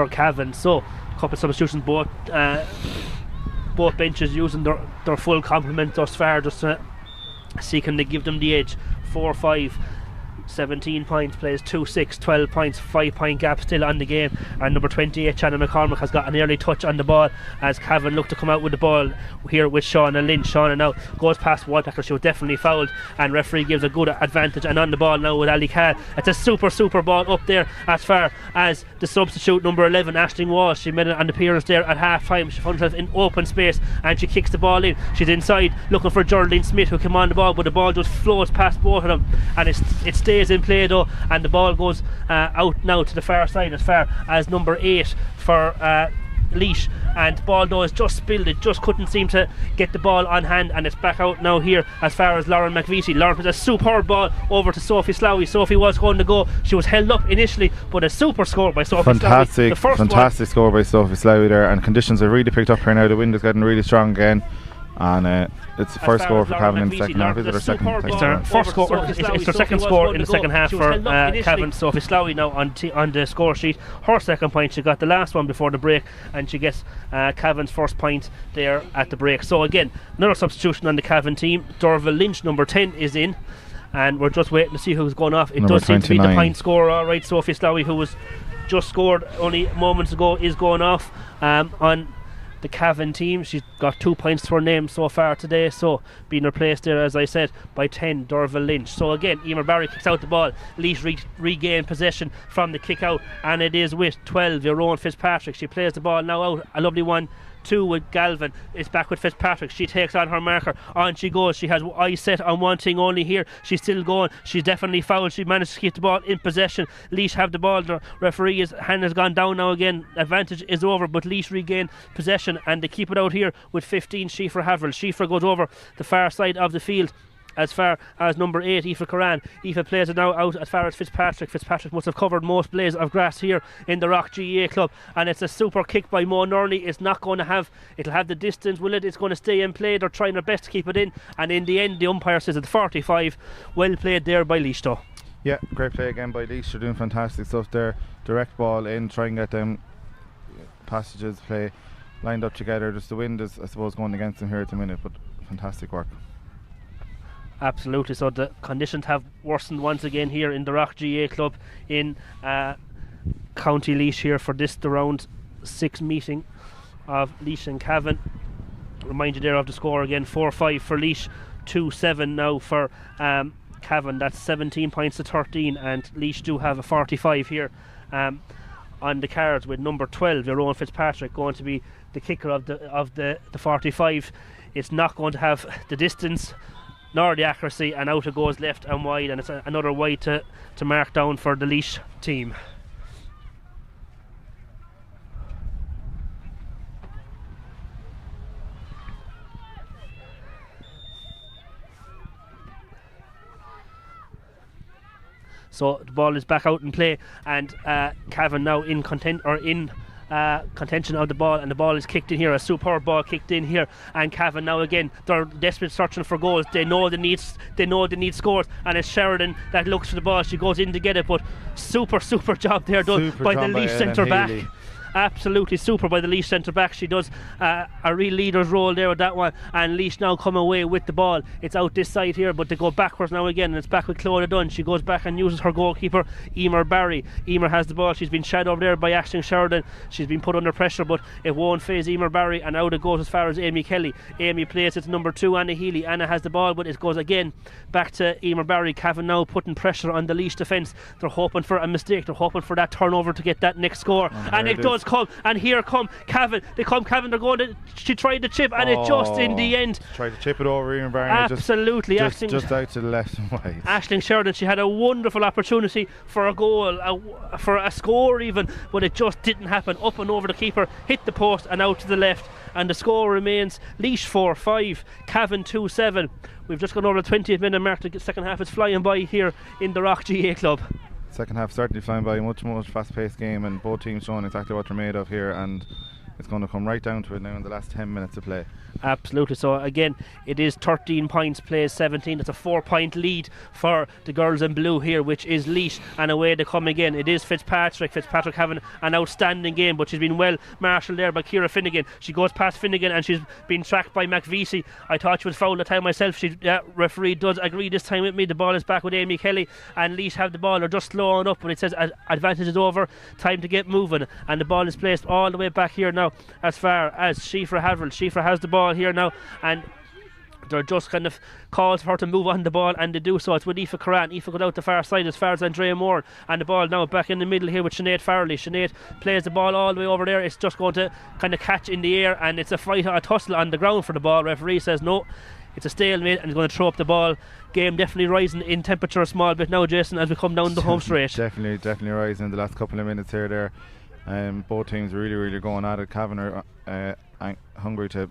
Cavan. So a couple of substitutions, both benches using their full complement thus far, just to see can they give them the edge. 4-5, 17 points, plays 2-6, 12 points, 5 point gap still on the game. And number 28 Shannon McCormick has got an early touch on the ball as Cavan look to come out with the ball here with Shauna Lynch. Shauna now goes past Whitaker. She was definitely fouled, and referee gives a good advantage. And on the ball now with Ali Khan. It's a super ball up there as far as the substitute number 11 Aisling Walsh. She made an appearance there at half time. She found herself in open space and she kicks the ball in. She's inside looking for Geraldine Smith, who came on the ball, but the ball just flows past both of them, and it stays in play though, and the ball goes out now to the far side as far as number 8 for Laois, and the ball though is just spilled. It just couldn't seem to get the ball on hand, and it's back out now here as far as Lauren McVitie. Lauren puts a superb ball over to Sophie Slowey. Sophie was going to go, she was held up initially, but a super score by Sophie Slowey. Fantastic score by Sophie Slowey there, and conditions have really picked up here now. The wind is getting really strong again, and it's the first score for Cavan in the second half. Is it her second? It's their first score. It's their second score in the second half for Cavan. Sophie Slowey now on the score sheet. Her second point, she got the last one before the break, and she gets Cavan's first point there at the break. So again, another substitution on the Cavan team. Dorval Lynch, number 10, is in, and we're just waiting to see who's going off. It Number does seem 29. to be the point scorer, all right. Sophie Slowey, who was just scored only moments ago, is going off on the Cavan team. She's got 2 points to her name so far today, so being replaced there, as I said, by 10 Dorval Lynch. So again, Emer Barry kicks out the ball. Laois regain possession from the kick out, and it is with 12 Jeroen Fitzpatrick. She plays the ball now out, a lovely 1-2 with Galvin. It's back with Fitzpatrick. She takes on her marker, on she goes. She has eyes set on one thing only here. She's still going. She's definitely fouled. She managed to keep the ball in possession. Laois have the ball. The referee's hand has gone down now again. Advantage is over, but Laois regain possession, and they keep it out here with 15 Shifra Haverl. Shifra goes over the far side of the field as far as number 8 Aoife Curran. Aoife plays it now out as far as Fitzpatrick. Fitzpatrick must have covered most blades of grass here in the Rock GAA club, and it's a super kick by Mo Nurney. It's not going to have, it'll have the distance, will it? It's going to stay in play. They're trying their best to keep it in, and in the end the umpire says it's 45. Well played there by Laois though. Yeah, great play again by Laois. They're doing fantastic stuff there. Direct ball in, try and get them passages play lined up together. Just the wind is, I suppose, going against them here at the minute, but fantastic work. Absolutely. So the conditions have worsened once again here in the Rock GAA club in County Laois here for the round 6 meeting of Laois and Cavan. Remind you there of the score again: 4-5 for Laois, 2-7 now for Cavan. That's 17 points to 13, and Laois do have a 45 here on the cards, with number 12 Jeroen Fitzpatrick going to be the kicker of the 45. It's not going to have the distance nor the accuracy, and out it goes left and wide, and it's another wide to mark down for the Laois team. So the ball is back out in play, and Cavan now in contention of the ball, and the ball is kicked in here. A superb ball kicked in here, and Cavan now again, they're desperate searching for goals. They know they need scores, and it's Sheridan that looks for the ball. She goes in to get it, but super job there done by the Laois centre back. absolutely super by the Laois centre back. She does a real leader's role there with that one, and Laois now come away with the ball. It's out this side here, but they go backwards now again, and it's back with Clodagh Dunn. She goes back and uses her goalkeeper Emer Barry. Emer has the ball. She's been shadowed over there by Aisling Sheridan. She's been put under pressure, but it won't phase Emer Barry, and out it goes as far as Amy Kelly. Amy plays it to number 2 Anna Healy. Anna has the ball, but it goes again back to Emer Barry. Cavan now putting pressure on the Laois defence. They're hoping for a mistake. They're hoping for that turnover to get that next score, and it does come. And here come Cavan. Cavan. They're going to. She tried to chip, and it just in the end tried to chip it over Emer Barry. Absolutely, just out to the left and wide. Aisling Sheridan, she had a wonderful opportunity for a goal, for a score even, but it just didn't happen. Up and over the keeper, hit the post and out to the left, and the score remains Laois 4-5, Cavan 2-7. We've just gone over the 20th minute mark. The second half is flying by here in the Rock GA Club. Second half certainly flying by, much fast-paced game, and both teams showing exactly what they're made of here, and it's going to come right down to it now in the last 10 minutes of play. Absolutely. So again, it is 13 points plays 17. It's a 4-point lead for the girls in blue here, which is Laois, and away they come again. It is Fitzpatrick having an outstanding game, but she's been well marshalled there by Ciara Finnegan. She goes past Finnegan and she's been tracked by McVeasy. I thought she was fouled the time myself. Referee does agree this time with me. The ball is back with Amy Kelly, and Laois have the ball. They're just slowing up, but it says advantage is over, time to get moving, and the ball is placed all the way back here now as far as Shifra Haverl. Shifra has the ball here now, and they're just kind of called for her to move on the ball, and they do so. It's with Aoife Curran. Aoife goes out the far side as far as Andrea Moore, and the ball now back in the middle here with Sinead Farrelly. Sinead plays the ball all the way over there. It's just going to kind of catch in the air, and it's a fight, a tussle on the ground for the ball. Referee says no, it's a stalemate, and he's going to throw up the ball. Game definitely rising in temperature a small bit now, Jason, as we come down the home straight. Definitely rising in the last couple of minutes here there. Both teams really going at it. Cavan are hungry to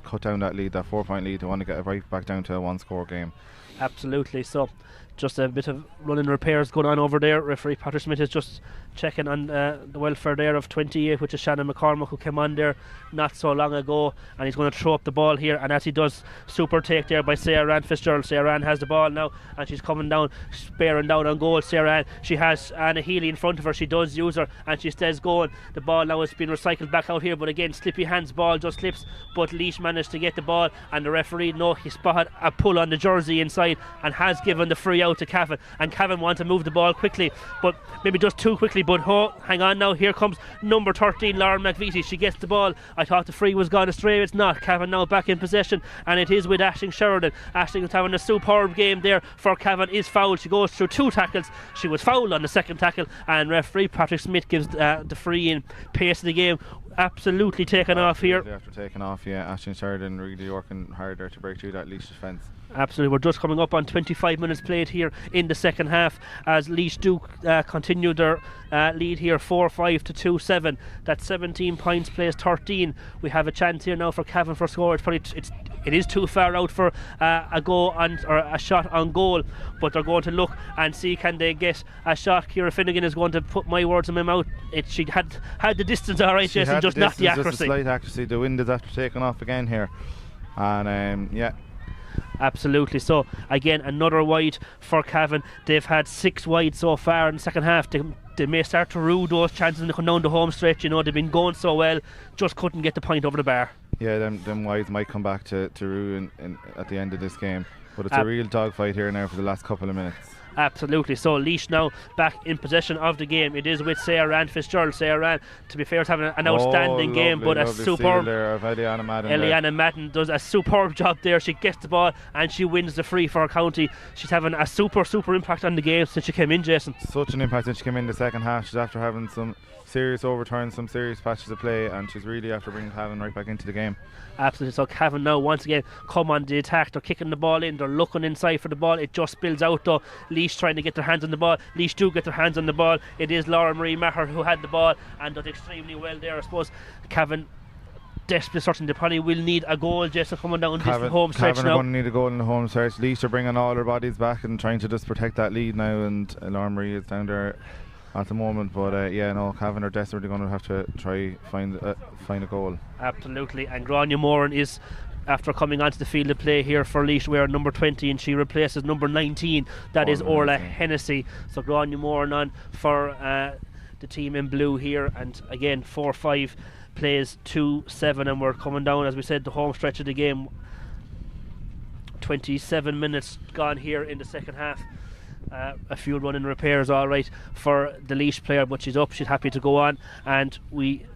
cut down that lead, that 4-point lead. They want to get it right back down to a 1-score game. Absolutely. So just a bit of running repairs going on over there. Referee Patrick Smith is just checking on the welfare there of 28, which is Shannon McCormack, who came on there not so long ago, and he's going to throw up the ball here, and as he does, super take there by Sarah Ann Fitzgerald. Sarah Ann has the ball now, and she's coming down, bearing down on goal. Sarah Ann, she has Anna Healy in front of her. She does use her, and she stays going. The ball now has been recycled back out here, but again, slippy hands, ball just slips, but Laois managed to get the ball, and the referee, he spotted a pull on the jersey inside and has given the free out to Cavan, and Cavan want to move the ball quickly, but maybe just too quickly. But hang on now, here comes number 13 Lauren McVeasy. She gets the ball. I thought the free was gone astray. It's not. Cavan now back in possession, and it is with Aisling Sheridan. Aisling is having a superb game there for Cavan. Is fouled. She goes through 2 tackles. She was fouled on the second tackle, and referee Patrick Smith gives the free in. Pace of the game absolutely taken off here. After taking off, yeah, Aisling Sheridan really working harder to break through that Laois defence. Absolutely. We're just coming up on 25 minutes played here in the second half, as Laois do continue their lead here 4-5 to 2-7. That's 17 points plays 13. We have a chance here now for Cavan for score. It is too far out for a goal or a shot on goal, but they're going to look and see can they get a shot. Ciara Finnegan is going to put my words in my mouth. She had the distance all right, Jason, just not the accuracy. Just a slight accuracy. The wind is after taking off again here, and yeah. Absolutely. So again, another wide for Cavan. They've had 6 wide so far in the second half. They may start to rue those chances and come down the home stretch. They've been going so well, just couldn't get the point over the bar. Yeah, them wides might come back to rue at the end of this game, but it's a real dogfight here now for the last couple of minutes. Absolutely. So Laois now back in possession of the game. It is with Sarah Ann Fitzgerald. Sarah Ann, to be fair, is having an outstanding game, but a superb there of Eliana Madden does a superb job there. She gets the ball and she wins the free for her county. She's having a super impact on the game since she came in, Jason. Such an impact since she came in the second half. She's after having some serious overturns, some serious patches of play, and she's really after bringing Cavan right back into the game. Absolutely. So Cavan now once again come on the attack. They're kicking the ball in, they're looking inside for the ball. It just spills out though. Laois trying to get their hands on the ball. Laois do get their hands on the ball. It is Laura Marie Maher who had the ball and did extremely well there. I suppose Cavan desperately certain they probably will need a goal just coming down this home stretch now. Cavan are going to need a goal in the home stretch. Laois are bringing all their bodies back and trying to just protect that lead now, and Laura Marie is down there at the moment, but Cavan are desperately going to have to try find a goal. Absolutely. And Grania Moran is, after coming onto the field of play here for Laois, wearing number 20, and she replaces number 19. That is Orla Hennessy. So Grania Moran on for the team in blue here, and again 4-5 plays 2-7, and we're coming down, as we said, the home stretch of the game. 27 minutes gone here in the second half. A few running repairs, all right, for the Laois player, but she's up, she's happy to go on, and we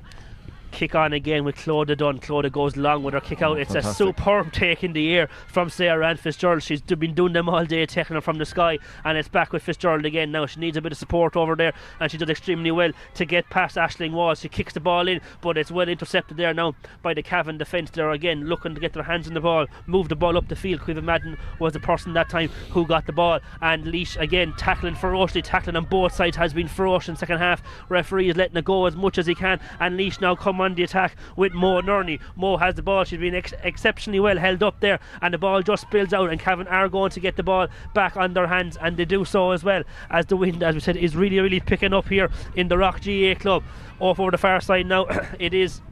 kick on again with Clodagh Dunn. Clodagh goes long with her kick out. It's fantastic. A superb take in the air from Sarah Ann Fitzgerald. She's been doing them all day, taking them from the sky, and it's back with Fitzgerald again now. She needs a bit of support over there, and she does extremely well to get past Aisling Walls. She kicks the ball in, but it's well intercepted there now by the Cavan defence. They're again looking to get their hands on the ball, move the ball up the field. Cavan Madden was the person that time who got the ball, and Laois again tackling ferociously. Tackling on both sides has been ferocious in the second half. Referee is letting it go as much as he can, and Laois now come on the attack with Mo Nurney. Mo has the ball. She's been exceptionally well held up there, and the ball just spills out, and Cavan are going to get the ball back on their hands, and they do so as well, as the wind, as we said, is really picking up here in the Rock GA club. Off over the far side now it is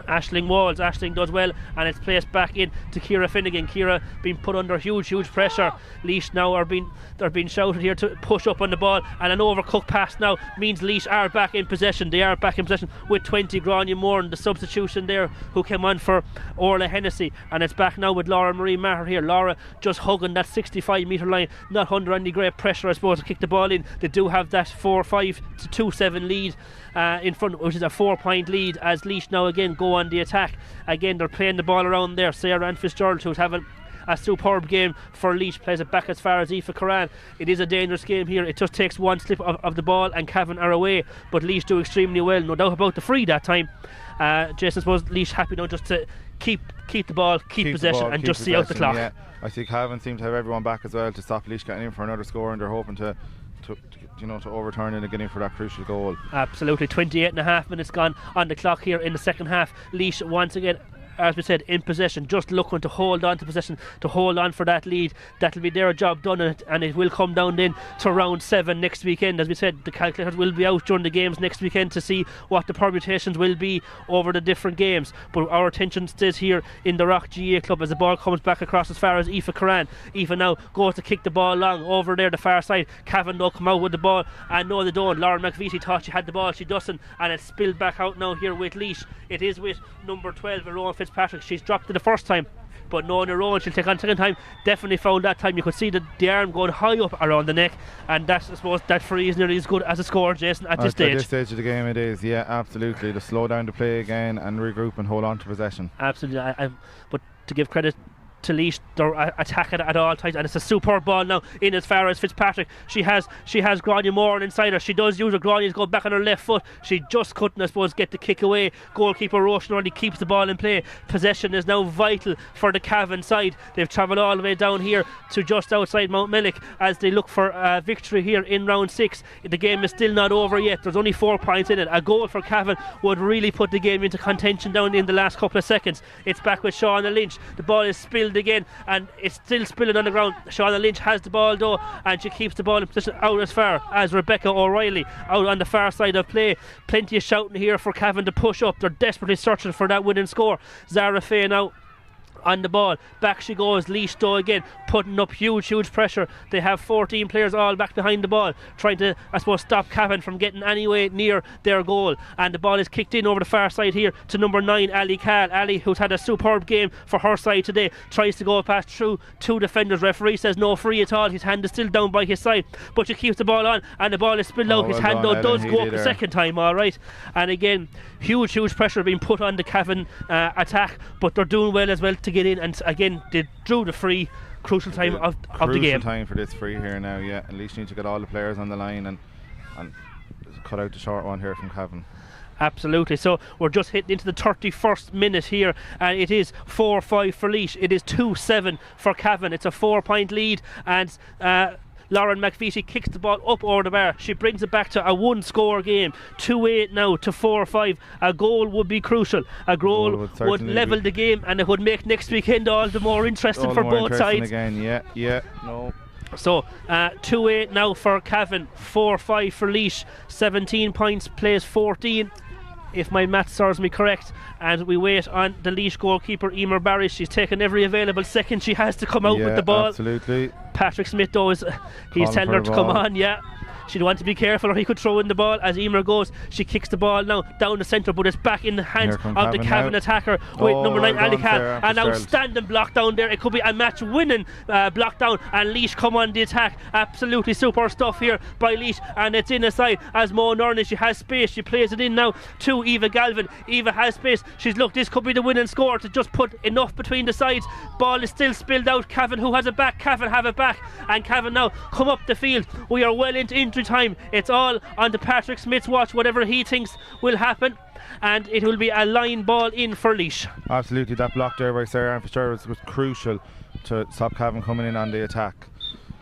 Aisling Walls. Aisling does well, and it's placed back in to Ciara Finnegan. Ciara being put under huge pressure. Laois now they're being shouted here to push up on the ball, and an overcooked pass now means Laois are back in possession. They are back in possession with 20 Grania Moore, and the substitution there who came on for Orla Hennessy, and it's back now with Laura Marie Maher here. Laura just hugging that 65 metre line, not under any great pressure I suppose to kick the ball in. They do have that 4-5 to 2-7 lead in front, which is a 4-point lead, as Laois now again go on the attack. Again they're playing the ball around there. Sarah Ann Fitzgerald, who's having a superb game for Laois, plays it back as far as Aoife Curran. It is a dangerous game here. It just takes one slip of the ball and Cavan are away, but Laois do extremely well, no doubt about the free that time. Jason, I suppose Laois happy now just to keep the ball, keep possession, and just see out the clock. Yeah. I think Cavan seem to have everyone back as well to stop Laois getting in for another score, and they're hoping to overturn it and get in for that crucial goal. Absolutely. 28.5 minutes gone on the clock here in the second half. Laois once again, as we said, in possession, just looking to hold on to possession, to hold on for that lead. That'll be their job done, and it will come down then to round 7 next weekend. As we said, the calculators will be out during the games next weekend to see what the permutations will be over the different games, but our attention stays here in the Rock GA club as the ball comes back across as far as Aoife Curran. Aoife now goes to kick the ball long over there the far side. Cavan don't come out with the ball, and no they don't. Lauren McVitie thought she had the ball, she doesn't, and it's spilled back out now here with Laois. It is with number 12 Rowan Fitzpatrick. She's dropped it the first time, but no on her own. She'll take on second time. Definitely fouled that time. You could see the arm going high up around the neck, and that's, I suppose, that free is nearly as good as a score, Jason, at this stage. At this stage of the game it is, yeah, absolutely. To slow down the play again and regroup and hold on to possession. Absolutely. But to give credit to Laois, they're attacking at all times, and it's a superb ball now in as far as Fitzpatrick. She has Grania Moore inside her. She does use her. Grania's going back on her left foot. She just couldn't, I suppose, get the kick away. Goalkeeper Roshan already keeps the ball in play. Possession is now vital for the Cavan side. They've travelled all the way down here to just outside Mount Mellick as they look for victory here in round 6. The game is still not over yet. There's only 4 points in it. A goal for Cavan would really put the game into contention down in the last couple of seconds. It's back with Shauna Lynch. The ball is spilled again, and it's still spilling on the ground. Shauna Lynch has the ball though, and she keeps the ball in position out as far as Rebecca O'Reilly out on the far side of play. Plenty of shouting here for Cavan to push up. They're desperately searching for that winning score. Zara Faye now on the ball, back she goes. Laois though again putting up huge pressure. They have 14 players all back behind the ball, trying to, I suppose, stop Cavan from getting anywhere near their goal, and the ball is kicked in over the far side here to number 9 Ali Kahl. Ali, who's had a superb game for her side today, tries to go past through 2 defenders. Referee says no free at all. His hand is still down by his side, but she keeps the ball on, and the ball is spilled out. His hand though does go up the second time, alright, and again huge pressure being put on the Cavan attack, but they're doing well as well to get in, and again they drew the free. Crucial time of the game. Crucial time for this free here now, yeah. At least you need to get all the players on the line and cut out the short one here from Cavan. Absolutely. So we're just hitting into the 31st minute here, and it is 4-5 for Laois. It is 2-7 for Cavan. It's a 4-point lead, and Lauren McVitie kicks the ball up over the bar. She brings it back to a 1-score game. 2-8 now to 4-5. A goal would be crucial. A goal would level the game, and it would make next weekend all the more interesting for both sides. Again. Yeah, no. So 2-8 now for Cavan, 4-5 for Laois. 17 points, plays 14, if my math serves me correct, and we wait on the Laois goalkeeper Emer Barry. She's taken every available second she has to come out with the ball. Absolutely. Patrick Smith though he's telling her to come on, She'd want to be careful or he could throw in the ball. As Emer goes, she kicks the ball now down the centre, but it's back in the hands of the Cavan attacker with number 9 Ali Khan. An outstanding block down there. It could be a match winning block down, and Laois come on the attack. Absolutely super stuff here by Laois, and it's in the side as Mo Nurney. She has space, she plays it in now to Eva Galvin. Eva has space, she's looked, this could be the winning score to just put enough between the sides. Ball is still spilled out. Cavan, who has it back? Cavan have it back, and Cavan now come up the field. We are well into injury time. It's all on to Patrick Smith's watch, whatever he thinks will happen, and it will be a line ball in for Laois. Absolutely, that block there by Sarah Ann Fitzgerald was crucial to stop Cavan coming in on the attack.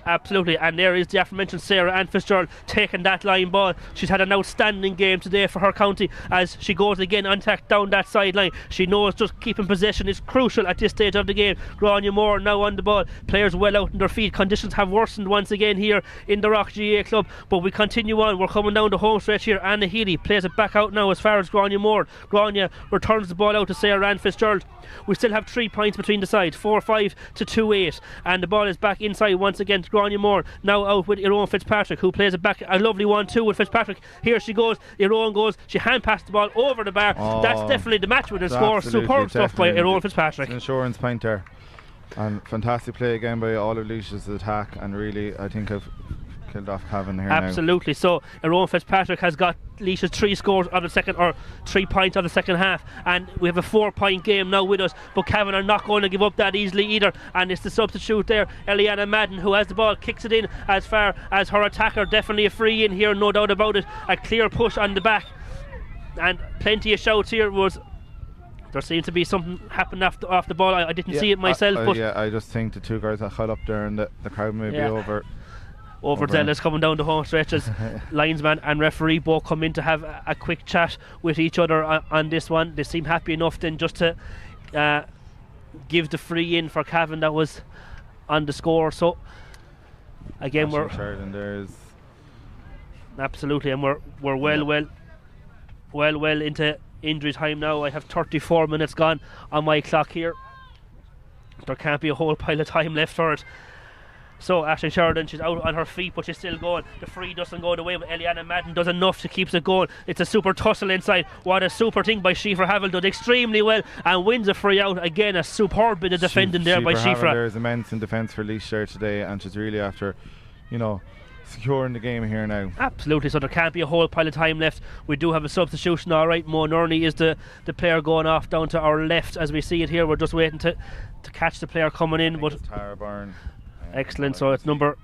Absolutely, and there is the aforementioned Sarah Ann Fitzgerald taking that line ball. She's had an outstanding game today for her county as she goes again untacked down that sideline. She knows just keeping possession is crucial at this stage of the game. Grania Moore now on the ball. Players well out on their feet. Conditions have worsened once again here in the Rock GA club, but we continue on. We're coming down the home stretch here. Anna Healy plays it back out now as far as Grania Moore. Grania returns the ball out to Sarah Ann Fitzgerald. We still have 3 points between the sides, 4-5 to 2-8, and the ball is back inside once again to Grania Moore. Now out with Iron Fitzpatrick, who plays it back. A lovely 1-2 with Fitzpatrick. Here she goes. Iron goes. She hand passed the ball over the bar. That's definitely the match winning score. Superb stuff by Iron Fitzpatrick. Insurance point there, and fantastic play again by all of Laois's attack, and really I think I've killed off Cavan here. Absolutely. Now. So Iron Fitzpatrick has got Laois's 3 scores of the second, or 3 points of the second half, and we have a 4-point game now with us, but Cavan are not going to give up that easily either, and it's the substitute there, Eliana Madden, who has the ball, kicks it in as far as her attacker. Definitely a free in here, no doubt about it. A clear push on the back, and plenty of shouts here. There seems to be something happened off the ball. I didn't see it myself, but I just think the 2 guys that held up there, and the crowd may be overzealous coming down the home stretch as linesman and referee both come in to have a quick chat with each other on this one. They seem happy enough then just to give the free in for Cavan that was on the score. So again, absolutely, and we're well into injury time now. I have 34 minutes gone on my clock here. There can't be a whole pile of time left for it. So Aisling Sheridan, she's out on her feet, but she's still going. The free doesn't go the way, but Eliana Madden does enough to keep it going. It's a super tussle inside. What a super thing by Shifra Havel, done extremely well and wins a free out. Again, a superb bit of defending there by Shifra. There's immense in defence for Laois there today, and she's really after, securing the game here now. Absolutely, so there can't be a whole pile of time left. We do have a substitution, alright. Mo Nurney is the player going off down to our left as we see it here. We're just waiting to catch the player coming in. But Tara Byrne. Excellent, so it's number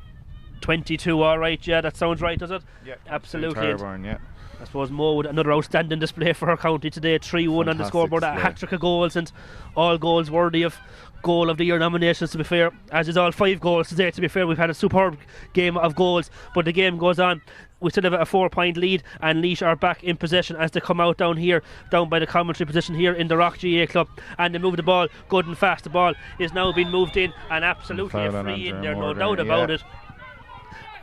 22, alright, yeah, that sounds right, does it? Yeah, absolutely. Tara Byrne, yeah. I suppose Mo with another outstanding display for her county today. 3-1 on the scoreboard, a hat-trick of goals, and all goals worthy of goal of the year nominations, to be fair, as is all 5 goals today. To be fair, we've had a superb game of goals, but the game goes on. We still have a 4-point lead, and Laois are back in possession as they come out down by the commentary position here in the Rock GA club, and they move the ball good and fast. The ball is now being moved in, and absolutely a free in there, no doubt about it.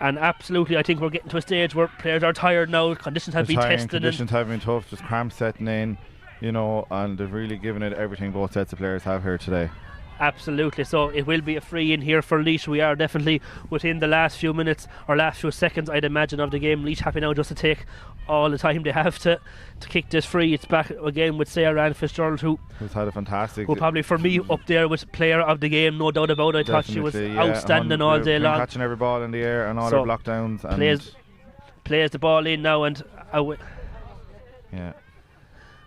And absolutely, I think we're getting to a stage where players are tired now. Conditions have been tested. Conditions have been tough, just cramps setting in, and they've really given it everything both sets of players have here today. Absolutely, so it will be a free in here for Laois. We are definitely within the last few minutes or last few seconds, I'd imagine, of the game. Laois happy now just to take all the time they have to kick this free. It's back again with Sarah Ann Fitzgerald, who's had a fantastic, who probably for me up there was player of the game, no doubt about it. I thought she was outstanding all day long, catching every ball in the air and all her block downs, and plays the ball in now, and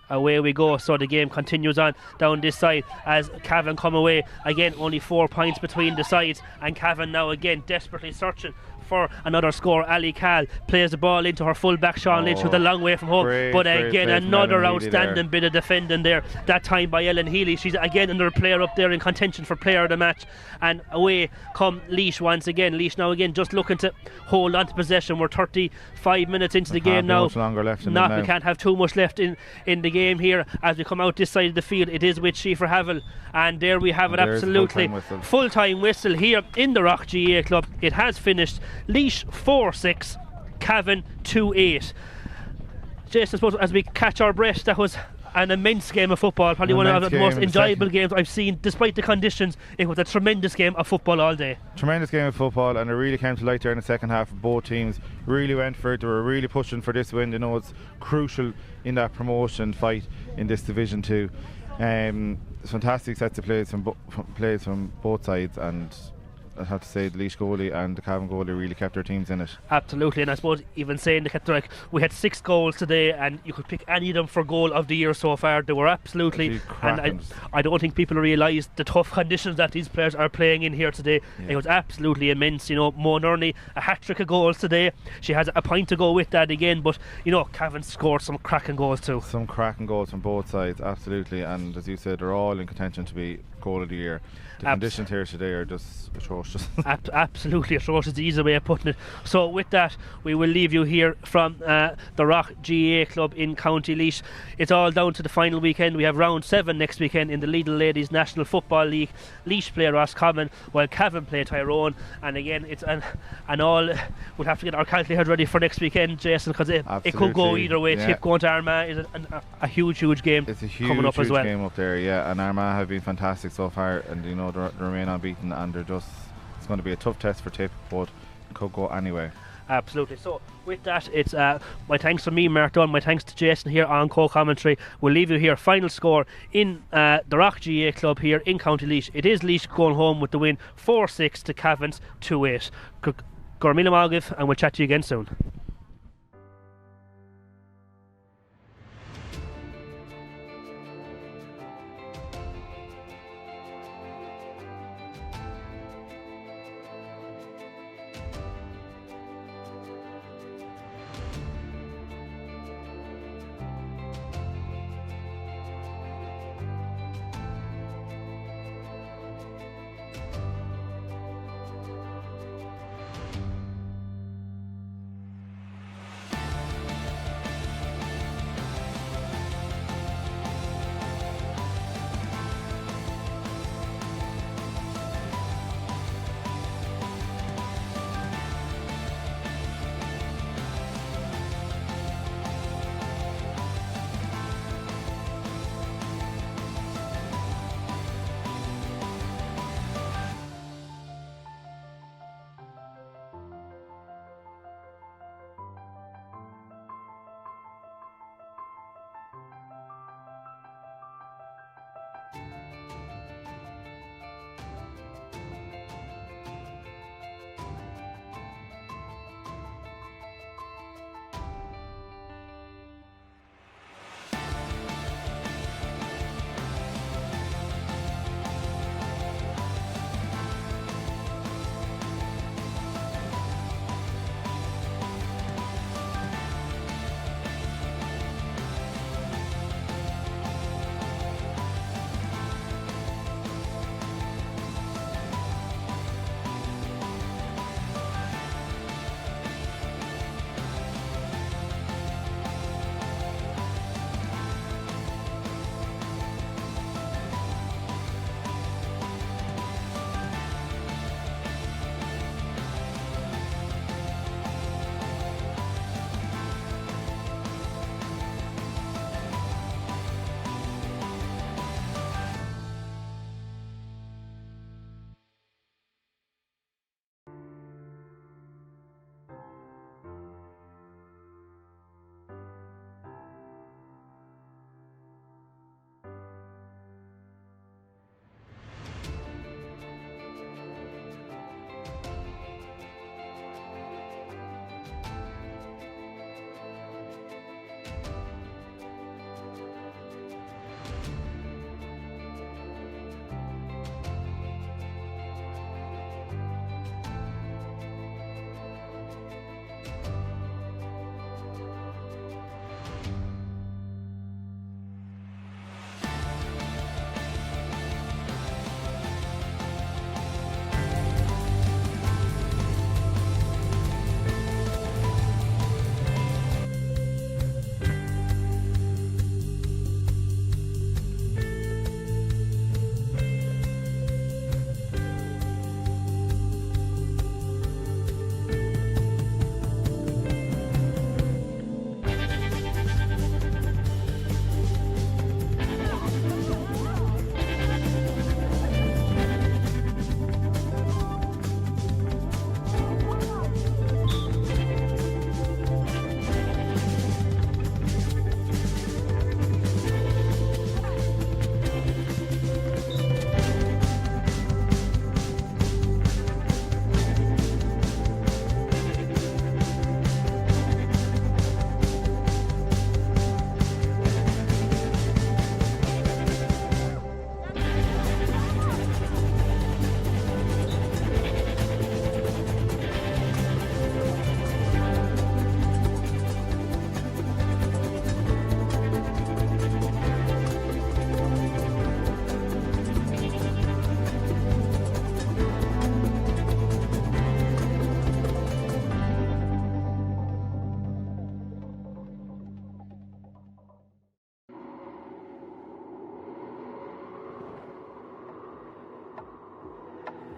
away we go. So the game continues on down this side as Cavan come away. Again, only 4 points between the sides, and Cavan now again desperately searching for another score. Ali Cal plays the ball into her full back Sean Lynch with a long way from home, but again another outstanding bit of defending there, that time by Ellen Healy. She's again another player up there in contention for player of the match, and away come Laois once again. Laois now again just looking to hold on to possession. We're 35 minutes into the game now. Much longer left in we can't have too much left in the game here as we come out this side of the field. It is with Shifra Havel, and there we have it. Absolutely full-time whistle here in the Rock GA club. It has finished. Laois 4-6, Cavan 2-8. Jason, I suppose as we catch our breath, that was an immense game of football, probably one of the most enjoyable games I've seen. Despite the conditions, it was a tremendous game of football all day. Tremendous game of football, and it really came to light there in the second half. Both teams really went for it. They were really pushing for this win. You know, it's crucial in that promotion fight in this Division 2. Fantastic sets of plays from both sides, and I have to say the Laois goalie and the Cavan goalie really kept their teams in it. Absolutely, and I suppose even saying they kept we had 6 goals today, and you could pick any of them for goal of the year so far. They were absolutely, and I don't think people realise the tough conditions that these players are playing in here today. It was absolutely immense. You know, Mo Nurney, a hat-trick of goals today. She has a point to go with that again, but you know, Cavan scored some cracking goals too. Some cracking goals from both sides, absolutely, and as you said, they're all in contention to be goal of the year. The conditions here today are just atrocious. Absolutely atrocious, the easy way of putting it. So with that, we will leave you here from the Rock GAA Club in County Laois. It's all down to the final weekend. We have round 7 next weekend in the Lidl Ladies National Football League. Laois play Roscommon while Cavan play Tyrone, and again it's an all, we'll have to get our calculators ready for next weekend, Jason, because it could go either way. Tip going to Armagh is a huge game. It's a huge, coming up as well. Game up there, yeah, and Armagh have been fantastic so far, and you know they remain unbeaten, and it's going to be a tough test for Tip, but it could go anyway. Absolutely. So with that, it's my thanks to me, Mark Dunn, my thanks to Jason here on co-commentary. We'll leave you here. Final score in the Rock GAA Club here in County Laois. It is Laois going home with the win 4-6 to Cavan's 2-8. Gormila Malgiv, and we'll chat to you again soon.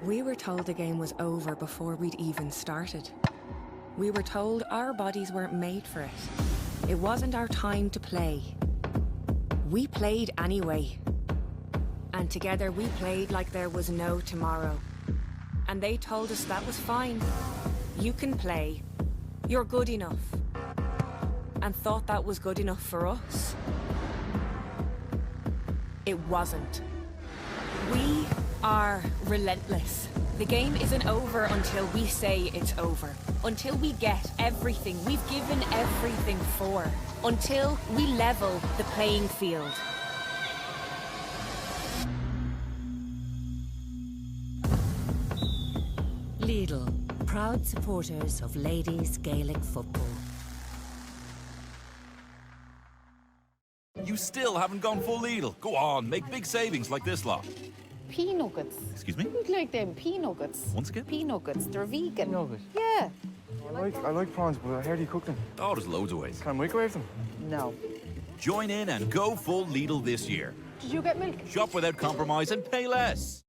We were told the game was over before we'd even started. We were told our bodies weren't made for it. It wasn't our time to play. We played anyway. And together we played like there was no tomorrow. And they told us that was fine. You can play. You're good enough. And thought that was good enough for us. It wasn't. We are relentless. The game isn't over until we say it's over. Until we get everything we've given everything for. Until we level the playing field. Lidl, proud supporters of ladies Gaelic football. You still haven't gone full Lidl. Go on, make big savings like this lot. Pea nuggets. Excuse me? You'd like them pea nuggets. Once again? Pea nuggets. They're vegan. Nugget? Yeah. I like prawns, but how do you cook them? Oh, there's loads of ways. Can I microwave them? No. Join in and go full Lidl this year. Did you get milk? Shop without compromise and pay less.